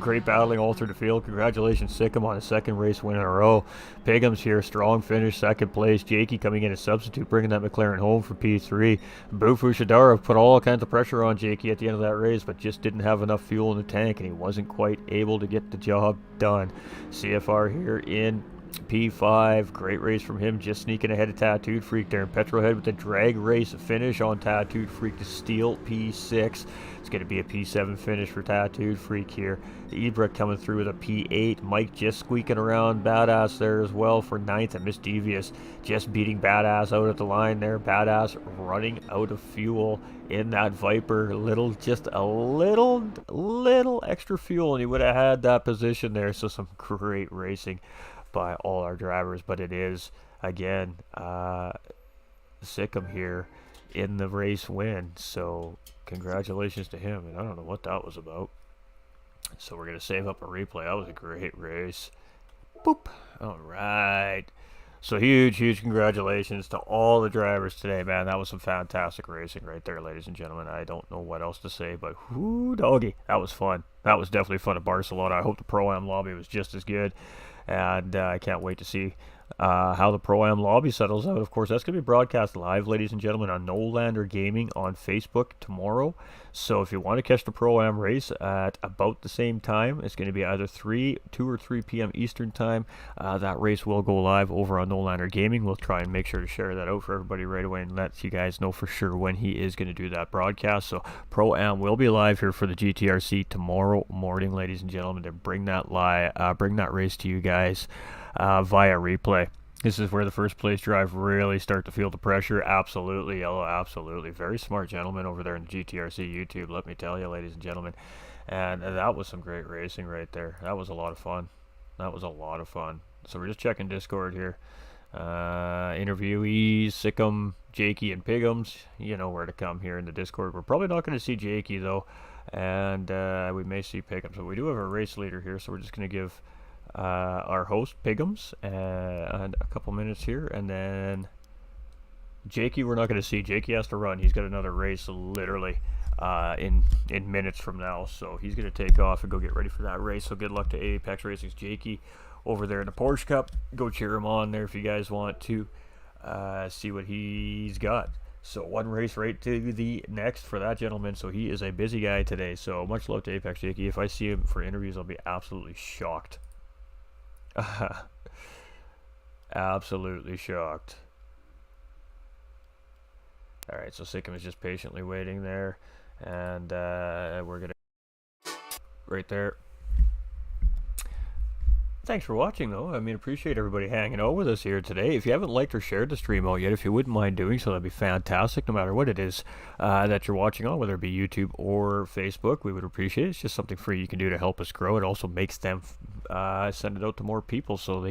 Great battling all through the field. Congratulations, Sikkim, on a second race win in a row. Piggums here, strong finish, second place. Jakey coming in as substitute, bringing that McLaren home for P3. Bufu Shadara put all kinds of pressure on Jakey at the end of that race, but just didn't have enough fuel in the tank, and he wasn't quite able to get the job done. CFR here in P5, great race from him, just sneaking ahead of Tattooed Freak there. And Petrolhead with the drag race finish on Tattooed Freak to steal P6. It's going to be a P7 finish for Tattooed Freak here. Ibra coming through with a P8. Mike just squeaking around Badass there as well for 9th, and Miss Devious just beating Badass out at the line there. Badass running out of fuel in that Viper. Just a little extra fuel, and he would have had that position there. So some great racing by all our drivers, but it is again Sikkim here in the race win, so congratulations to him. And I don't know what that was about, so we're gonna save up a replay. That was a great race. Boop. All right, so huge congratulations to all the drivers today, man. That was some fantastic racing right there, ladies and gentlemen. I don't know what else to say, but whoo doggy, that was fun. That was definitely fun at Barcelona. I hope the Pro-Am lobby was just as good, and I can't wait to see how the Pro-Am lobby settles out. Of course, that's going to be broadcast live, ladies and gentlemen, on Nolander Gaming on Facebook tomorrow. So if you want to catch the Pro-Am race at about the same time, it's going to be either 2 or 3 p.m. Eastern time. That race will go live over on Nolander Gaming. We'll try and make sure to share that out for everybody right away and let you guys know for sure when he is going to do that broadcast. So Pro-Am will be live here for the GTRC tomorrow morning, ladies and gentlemen, to bring that race to you guys via replay. This is where the first place drive really start to feel the pressure. Absolutely, Yellow, absolutely. Very smart gentleman over there in the GTRC YouTube, let me tell you, ladies and gentlemen. And that was some great racing right there. That was a lot of fun. So we're just checking Discord here. Interviewees, Sikkim, Jakey, and Piggums. You know where to come here in the Discord. We're probably not going to see Jakey, though. And we may see Piggums. But we do have a race leader here, so we're just going to give our host Piggums and a couple minutes here, and then Jakey we're not going to see. Jakey has to run. He's got another race literally in minutes from now, so he's going to take off and go get ready for that race. So good luck to Apex Racing's Jakey over there in the Porsche Cup. Go cheer him on there if you guys want to see what he's got. So one race right to the next for that gentleman. So he is a busy guy today. So much love to Apex Jakey. If I see him for interviews, I'll be absolutely shocked. Absolutely shocked. Alright, so Sikkim is just patiently waiting there, and we're gonna right there. Thanks for watching, though. I mean, appreciate everybody hanging out with us here today. If you haven't liked or shared the stream out yet, if you wouldn't mind doing so, that'd be fantastic. No matter what it is that you're watching on, whether it be YouTube or Facebook, we would appreciate it. It's just something free you can do to help us grow. It also makes them send it out to more people so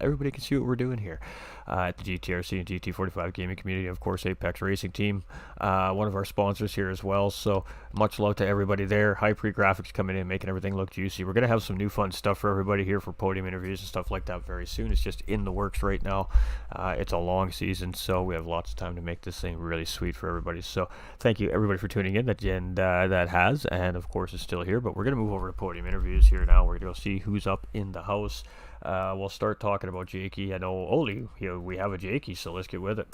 everybody can see what we're doing here at the GTRC and GT45 Gaming community. Of course, Apex Racing Team, one of our sponsors here as well. So much love to everybody there. High Pre Graphics coming in, making everything look juicy. We're gonna have some new fun stuff for everybody here for podium interviews and stuff like that very soon. It's just in the works right now. It's a long season, so we have lots of time to make this thing really sweet for everybody. So thank you everybody for tuning in. That has, and of course is still here. But we're gonna move over to podium interviews here now. We're gonna go see who's up in the house. We'll start talking about Jakey. I know Oli, we have a Jakey, so let's get with it.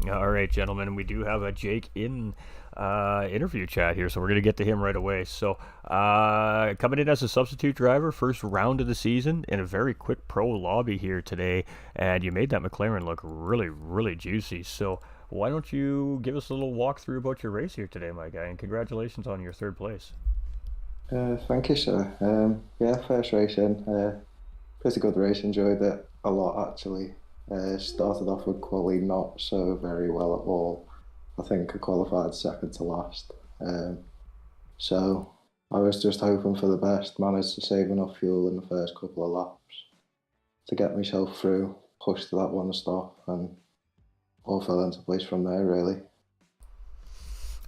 All right, gentlemen, we do have a Jake in interview chat here, so we're going to get to him right away. So coming in as a substitute driver, first round of the season in a very quick pro lobby here today, and you made that McLaren look really, really juicy. So why don't you give us a little walkthrough about your race here today, my guy, and congratulations on your third place. Thank you, sir. Yeah, first race in. Pretty good race, enjoyed it a lot actually. Started off with quali not so very well at all. I think I qualified second to last. So I was just hoping for the best, managed to save enough fuel in the first couple of laps to get myself through, push to that one stop, and all fell into place from there really.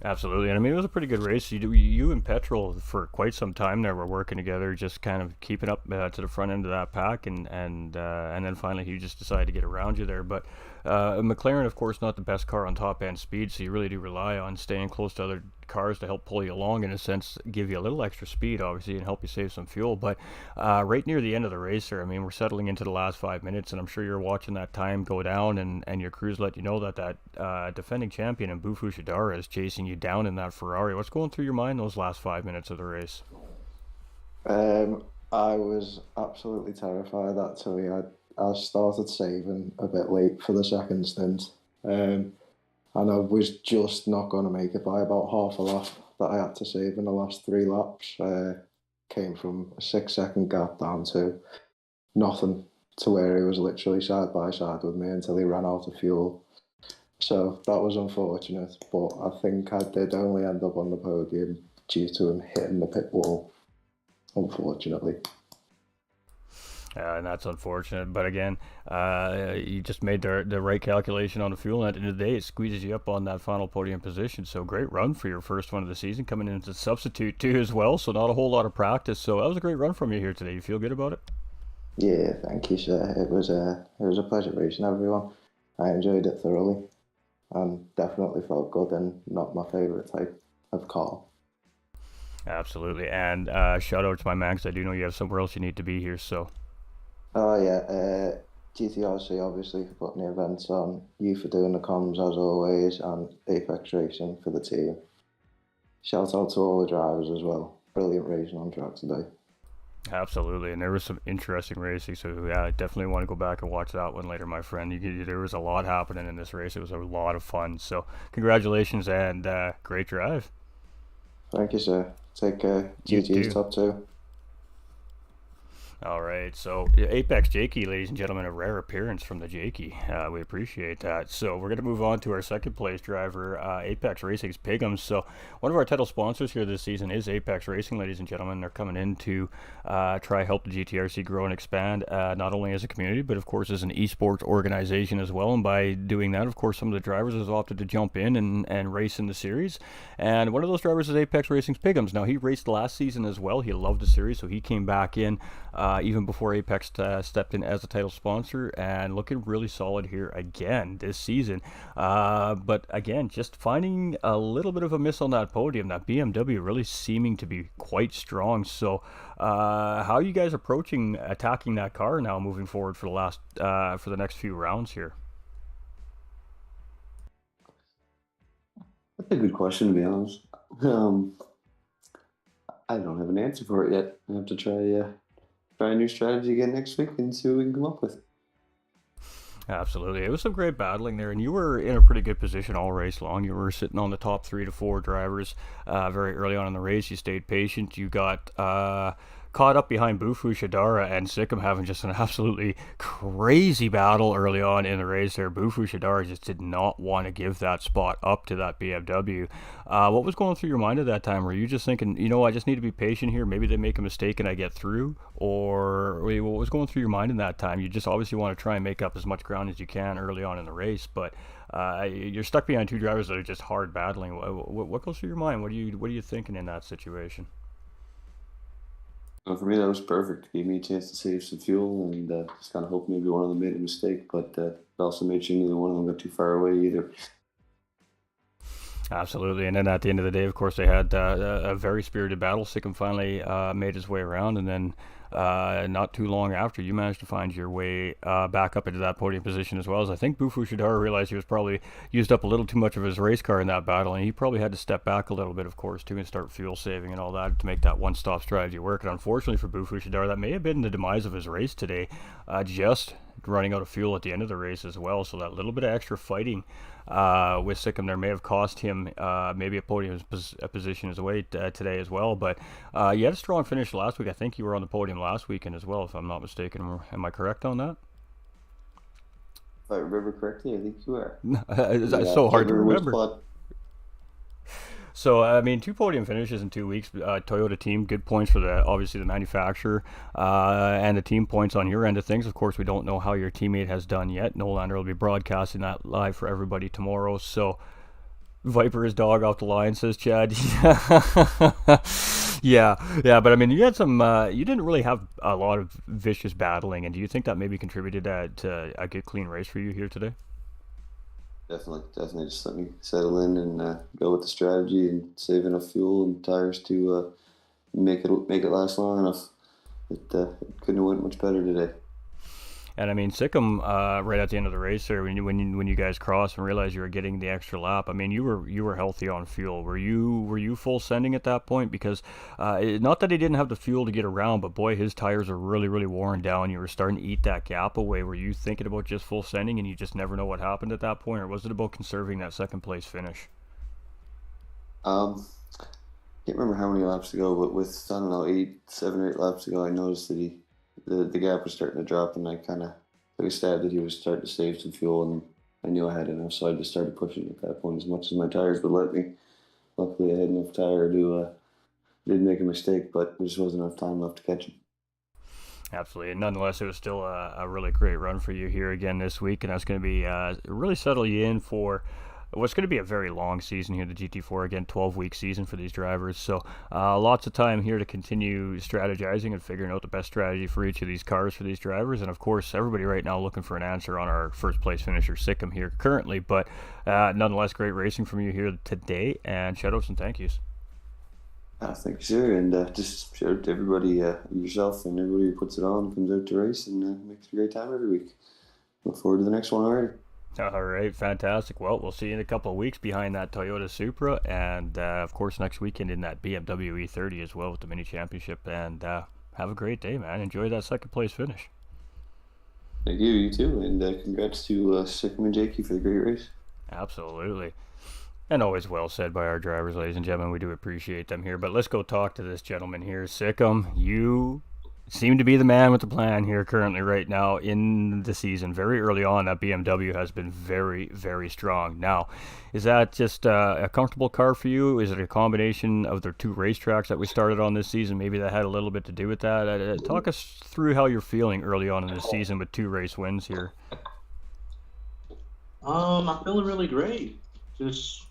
Absolutely, and I mean it was a pretty good race. You and Petrol for quite some time there were working together, just kind of keeping up to the front end of that pack, and then finally he just decided to get around you there. But McLaren, of course, not the best car on top end speed, so you really do rely on staying close to other cars to help pull you along, in a sense, give you a little extra speed, obviously, and help you save some fuel. But right near the end of the race there, I mean, we're settling into the last 5 minutes, and I'm sure you're watching that time go down, and your crews let you know that defending champion and Bufu Shidara is chasing you down in that Ferrari. What's going through your mind those last 5 minutes of the race? I was absolutely terrified actually. I started saving a bit late for the second stint, and I was just not going to make it by about half a lap that I had to save in the last 3 laps. Came from a 6-second gap down to nothing, to where he was literally side by side with me until he ran out of fuel. So that was unfortunate, but I think I did only end up on the podium due to him hitting the pit wall, unfortunately. And that's unfortunate, but again, you just made the right calculation on the fuel, and at the end of the day, it squeezes you up on that final podium position. So great run for your first one of the season, coming in as a substitute too as well, so not a whole lot of practice. So that was a great run from you here today. You feel good about it? Yeah, thank you, sir. It was a pleasure racing everyone. I enjoyed it thoroughly, and definitely felt good, and not my favourite type of car. Absolutely, and shout out to my man, because I do know you have somewhere else you need to be here, so... Oh yeah, GTRC obviously for putting the events on, you for doing the comms as always, and Apex Racing for the team. Shout out to all the drivers as well. Brilliant racing on track today. Absolutely, and there was some interesting racing, so yeah, I definitely want to go back and watch that one later, my friend. There was a lot happening in this race. It was a lot of fun, so congratulations and great drive. Thank you, sir. Take care. GG's top 2. All right, so Apex Jakey, ladies and gentlemen, a rare appearance from the Jakey. We appreciate that. So we're going to move on to our second place driver, Apex Racing's Pigums. So one of our title sponsors here this season is Apex Racing, ladies and gentlemen. They're coming in to try help the GTRC grow and expand, not only as a community, but of course as an esports organization as well. And by doing that, of course, some of the drivers have opted to jump in and race in the series. And one of those drivers is Apex Racing's Pigums. Now, he raced last season as well. He loved the series, so he came back in even before Apex stepped in as a title sponsor, and looking really solid here again this season. But again, just finding a little bit of a miss on that podium. That BMW really seeming to be quite strong. So how are you guys attacking that car now moving forward for the next few rounds here? That's a good question, to be honest. I don't have an answer for it yet. I have to try a new strategy again next week and see what we can come up with. Absolutely. It was some great battling there, and you were in a pretty good position all race long. You were sitting on the top 3 to 4 drivers very early on in the race. You stayed patient. You got caught up behind Bufu, Shadara, and Sikkim having just an absolutely crazy battle early on in the race there. Bufu, Shadara just did not want to give that spot up to that BMW. What was going through your mind at that time? Were you just thinking, you know, I just need to be patient here, maybe they make a mistake and I get through? Or what was going through your mind in that time? You just obviously want to try and make up as much ground as you can early on in the race, but you're stuck behind two drivers that are just hard battling. What goes through your mind? What are you thinking in that situation? Well, for me, that was perfect. Gave me a chance to save some fuel and just kind of hope maybe one of them made a mistake, but it also made sure neither one of them got too far away either. Absolutely, and then at the end of the day, of course, they had a very spirited battle. Sikkim finally made his way around, and then not too long after, you managed to find your way back up into that podium position as well. As I think Bufu Shadara realized he was probably used up a little too much of his race car in that battle, and he probably had to step back a little bit, of course, too, and start fuel saving and all that to make that one-stop strategy work. And unfortunately for Bufu Shadara, that may have been the demise of his race today, just running out of fuel at the end of the race as well. So that little bit of extra fighting with Sikkim there may have cost him maybe a podium position as way today as well. But you had a strong finish last week. I think you were on the podium last weekend as well, if I'm not mistaken. Am I correct on that? If I remember correctly, I think you are. It's so hard to remember. So, I mean, 2 podium finishes in 2 weeks. Toyota team, good points for obviously the manufacturer and the team points on your end of things. Of course, we don't know how your teammate has done yet. Nolander will be broadcasting that live for everybody tomorrow. So, Viper is dog off the line, says Chad. yeah, but I mean, you had some, you didn't really have a lot of vicious battling. And do you think that maybe contributed to a good, clean race for you here today? Definitely. Just let me settle in and go with the strategy and save enough fuel and tires to make it last long enough. It couldn't have went much better today. And I mean, Sikkim, right at the end of the race there, when you guys crossed and realized you were getting the extra lap, I mean, you were healthy on fuel. Were you full sending at that point? Because not that he didn't have the fuel to get around, but boy, his tires are really worn down. You were starting to eat that gap away. Were you thinking about just full sending, and you just never know what happened at that point, or was it about conserving that second place finish? Can't remember how many laps to go, but with I don't know 7 or 8 laps to go, I noticed that the gap was starting to drop, and I kind of took a stab that he was starting to save some fuel, and I knew I had enough, so I just started pushing at that point as much as my tires would let me. Luckily, I had enough tire to did make a mistake, but there just wasn't enough time left to catch him. Absolutely, and nonetheless, it was still a really great run for you here again this week, and that's going to be really settle you in for what's going to be a very long season here, the GT4, again, 12-week season for these drivers. So lots of time here to continue strategizing and figuring out the best strategy for each of these cars for these drivers. And, of course, everybody right now looking for an answer on our first-place finisher, Sikkim, here currently. But nonetheless, great racing from you here today, and shout-outs and thank yous. Thank you, sir, and just shout out to everybody, yourself and everybody who puts it on, comes out to race, and makes a great time every week. Look forward to the next one already. All right, fantastic. Well, we'll see you in a couple of weeks behind that Toyota Supra, and of course next weekend in that BMW E30 as well with the Mini Championship. And have a great day, man. Enjoy that second place finish. Thank you, you too, and congrats to Sikkim and Jakey for the great race. Absolutely. And always well said by our drivers, ladies and gentlemen. We do appreciate them here. But let's go talk to this gentleman here. Sikkim, you seem to be the man with the plan here currently right now in the season. Very early on, that BMW has been very strong. Now, is that just a comfortable car for you? Is it a combination of the 2 racetracks that we started on this season? Maybe that had a little bit to do with that. Talk us through how you're feeling early on in the season with 2 race wins here. I'm feeling really great. Just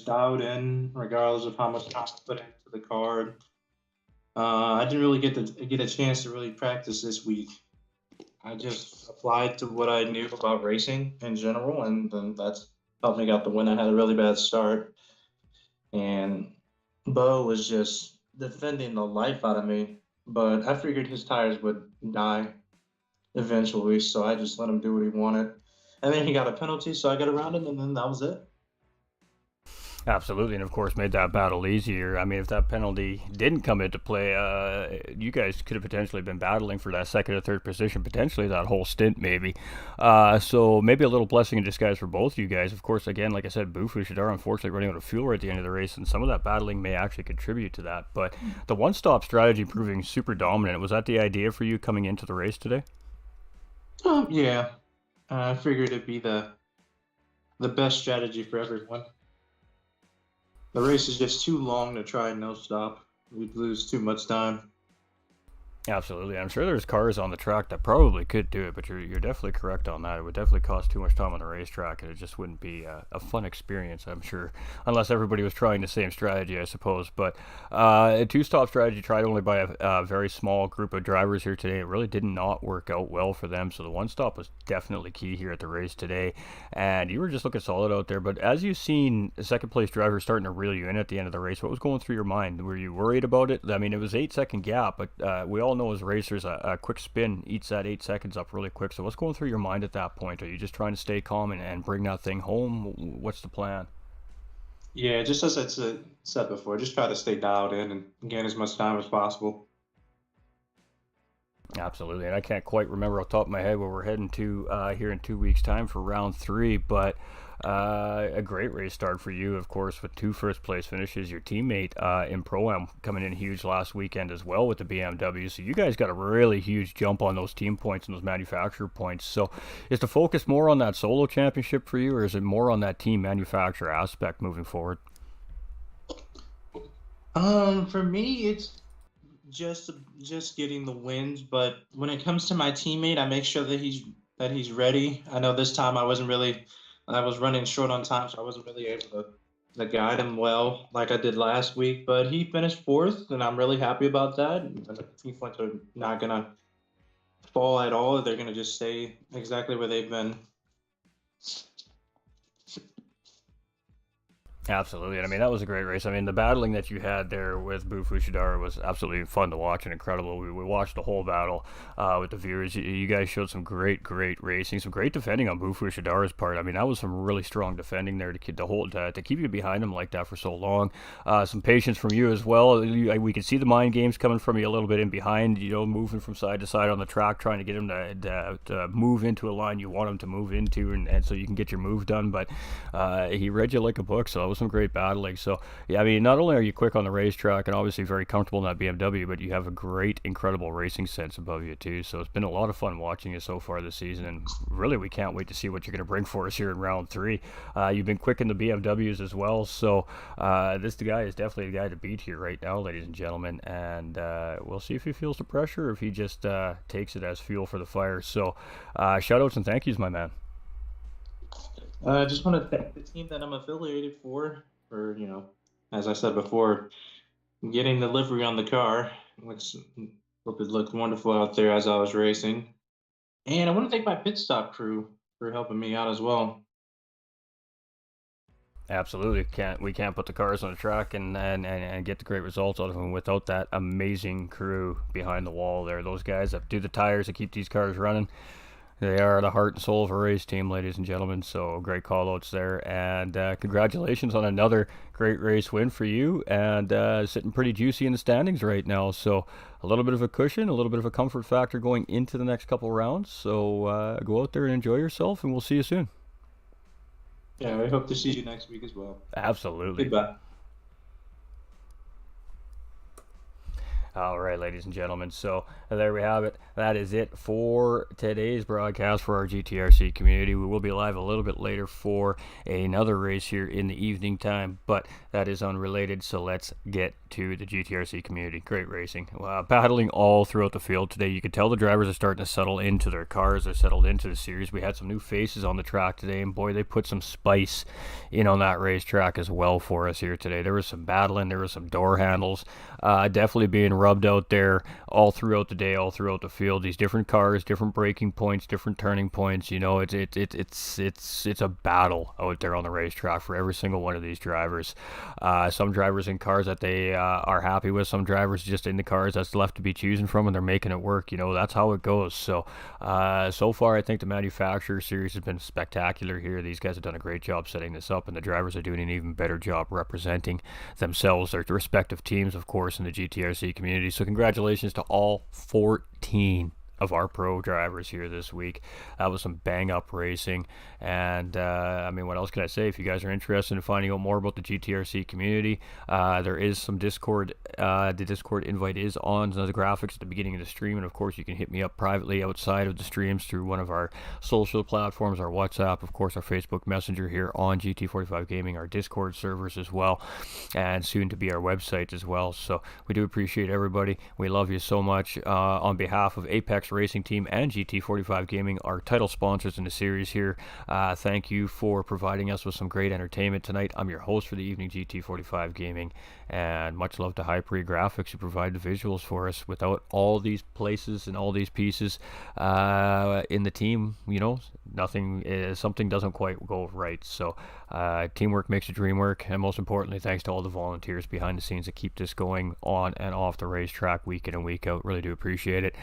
dialed in regardless of how much time I put into the car. I didn't really get a chance to really practice this week. I just applied to what I knew about racing in general, and then that's helped me get the win. I had a really bad start, and Bo was just defending the life out of me, but I figured his tires would die eventually, so I just let him do what he wanted. And then he got a penalty, so I got around him, and then that was it. Absolutely, and of course made that battle easier. I mean, if that penalty didn't come into play, you guys could have potentially been battling for that second or third position, potentially that whole stint, maybe. So maybe a little blessing in disguise for both you guys. Of course, again, like I said, Bufu Shadar unfortunately running out of fuel right at the end of the race, and some of that battling may actually contribute to that. But the one-stop strategy proving super dominant, was that the idea for you coming into the race today? Yeah, I figured it'd be the best strategy for everyone. The race is just too long to try no stop. We'd lose too much time. Absolutely. I'm sure there's cars on the track that probably could do it, but you're definitely correct on that. It would definitely cost too much time on the racetrack, and it just wouldn't be a fun experience, I'm sure, unless everybody was trying the same strategy, I suppose. But a two-stop strategy tried only by a very small group of drivers here today. It really did not work out well for them, so the one-stop was definitely key here at the race today. And you were just looking solid out there, but as you've seen second-place drivers starting to reel you in at the end of the race, what was going through your mind? Were you worried about it? I mean, it was 8-second gap, but we all know as racers a quick spin eats that 8 seconds up really quick. So what's going through your mind at that point? Are you just trying to stay calm and bring that thing home? What's the plan? Yeah, just as I said before, just try to stay dialed in and gain as much time as possible. Absolutely, and I can't quite remember off the top of my head where we're heading to here in 2 weeks' time for round 3, but a great race start for you, of course, with 2 first-place finishes. Your teammate in Pro-Am coming in huge last weekend as well with the BMW, so you guys got a really huge jump on those team points and those manufacturer points. So is the focus more on that solo championship for you, or is it more on that team manufacturer aspect moving forward? For me, it's just getting the wins, but when it comes to my teammate, I make sure that he's ready. I know this time I was running short on time, so I wasn't really able to guide him well like I did last week. But he finished 4th, and I'm really happy about that. And the team points are not gonna fall at all. They're gonna just stay exactly where they've been. Absolutely, and I mean that was a great race. I mean the battling that you had there with Bufu Shidara was absolutely fun to watch and incredible. We watched the whole battle with the viewers. You guys showed some great racing, some great defending on Bufu Shidara's part. I mean that was some really strong defending there to keep to keep you behind him like that for so long. Some patience from you as well. We could see the mind games coming from you a little bit in behind. You know, moving from side to side on the track, trying to get him to move into a line you want him to move into, and so you can get your move done. But he read you like a book, so it was some great battling. So yeah, I mean not only are you quick on the racetrack and obviously very comfortable in that BMW, but you have a great incredible racing sense above you too. So it's been a lot of fun watching you so far this season, and really we can't wait to see what you're going to bring for us here in round 3. You've been quick in the BMWs as well, so this guy is definitely the guy to beat here right now, ladies and gentlemen, and we'll see if he feels the pressure or if he just takes it as fuel for the fire. So shout outs and thank yous, my man. I just want to thank the team that I'm affiliated for, as I said before, getting the livery on the car. Hope it looked wonderful out there as I was racing. And I want to thank my pit stop crew for helping me out as well. Absolutely, we can't put the cars on the track and get the great results out of them without that amazing crew behind the wall there. Those guys that do the tires that keep these cars running. They are the heart and soul of a race team, ladies and gentlemen, so great call-outs there, and congratulations on another great race win for you, and sitting pretty juicy in the standings right now, so a little bit of a cushion, a little bit of a comfort factor going into the next couple rounds, so go out there and enjoy yourself, and we'll see you soon. Yeah, I hope to see you next week as well. Absolutely. Goodbye. All right, ladies and gentlemen, so there we have it. That is it for today's broadcast for our GTRC community. We will be live a little bit later for another race here in the evening time, but that is unrelated, so let's get to the GTRC community. Great racing. Battling all throughout the field today. You can tell the drivers are starting to settle into their cars. They're settled into the series. We had some new faces on the track today, and boy, they put some spice in on that racetrack as well for us here today. There was some battling. There was some door handles. Definitely being rubbed out there all throughout the day, all throughout the field. These different cars, different braking points, different turning points. You know, it's a battle out there on the racetrack for every single one of these drivers. Some drivers in cars that they are happy with, some drivers just in the cars that's left to be choosing from, and they're making it work. You know, that's how it goes. So so far, I think the manufacturer series has been spectacular here. These guys have done a great job setting this up, and the drivers are doing an even better job representing themselves, their respective teams, of course, in the GTRC community. So congratulations to all 14 of our pro drivers here this week. That was some bang up racing, and I mean, what else can I say? If you guys are interested in finding out more about the GTRC community, there is some Discord. The Discord invite is on the graphics at the beginning of the stream, and of course you can hit me up privately outside of the streams through one of our social platforms, our WhatsApp, of course our Facebook Messenger here on GT45 Gaming, our Discord servers as well, and soon to be our website as well. So we do appreciate everybody. We love you so much. On behalf of Apex Racing Team and GT45 Gaming, our title sponsors in the series here, thank you for providing us with some great entertainment tonight. I'm your host for the evening, GT45 Gaming, and much love to Hyper Graphics, who provide the visuals for us. Without all these places and all these pieces in the team, you know, something doesn't quite go right. So teamwork makes the dream work, and most importantly, thanks to all the volunteers behind the scenes that keep this going on and off the racetrack week in and week out. Really do appreciate it.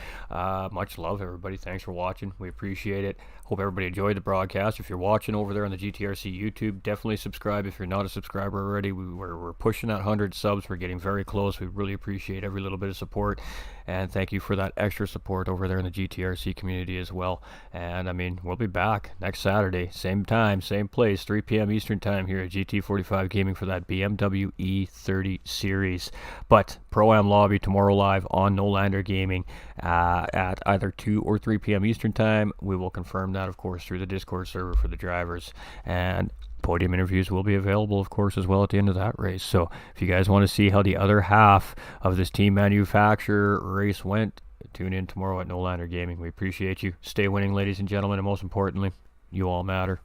Much love, everybody. Thanks for watching. We appreciate it. Hope everybody enjoyed the broadcast. If you're watching over there on the GTRC YouTube, definitely subscribe if you're not a subscriber already. We're pushing that 100 subs. We're getting very close. We really appreciate every little bit of support, and thank you for that extra support over there in the GTRC community as well. And I mean, we'll be back next Saturday, same time, same place, 3 p.m. Eastern time here at GT45 Gaming for that BMW E30 series. But Pro-Am Lobby tomorrow live on No Lander Gaming at either 2 or 3 p.m. Eastern time. We will confirm that, of course, through the Discord server for the drivers, and podium interviews will be available, of course, as well at the end of that race. So if you guys want to see how the other half of this team manufacturer race went, tune in tomorrow at No Lander Gaming. We appreciate you. Stay winning, ladies and gentlemen, and most importantly, you all matter.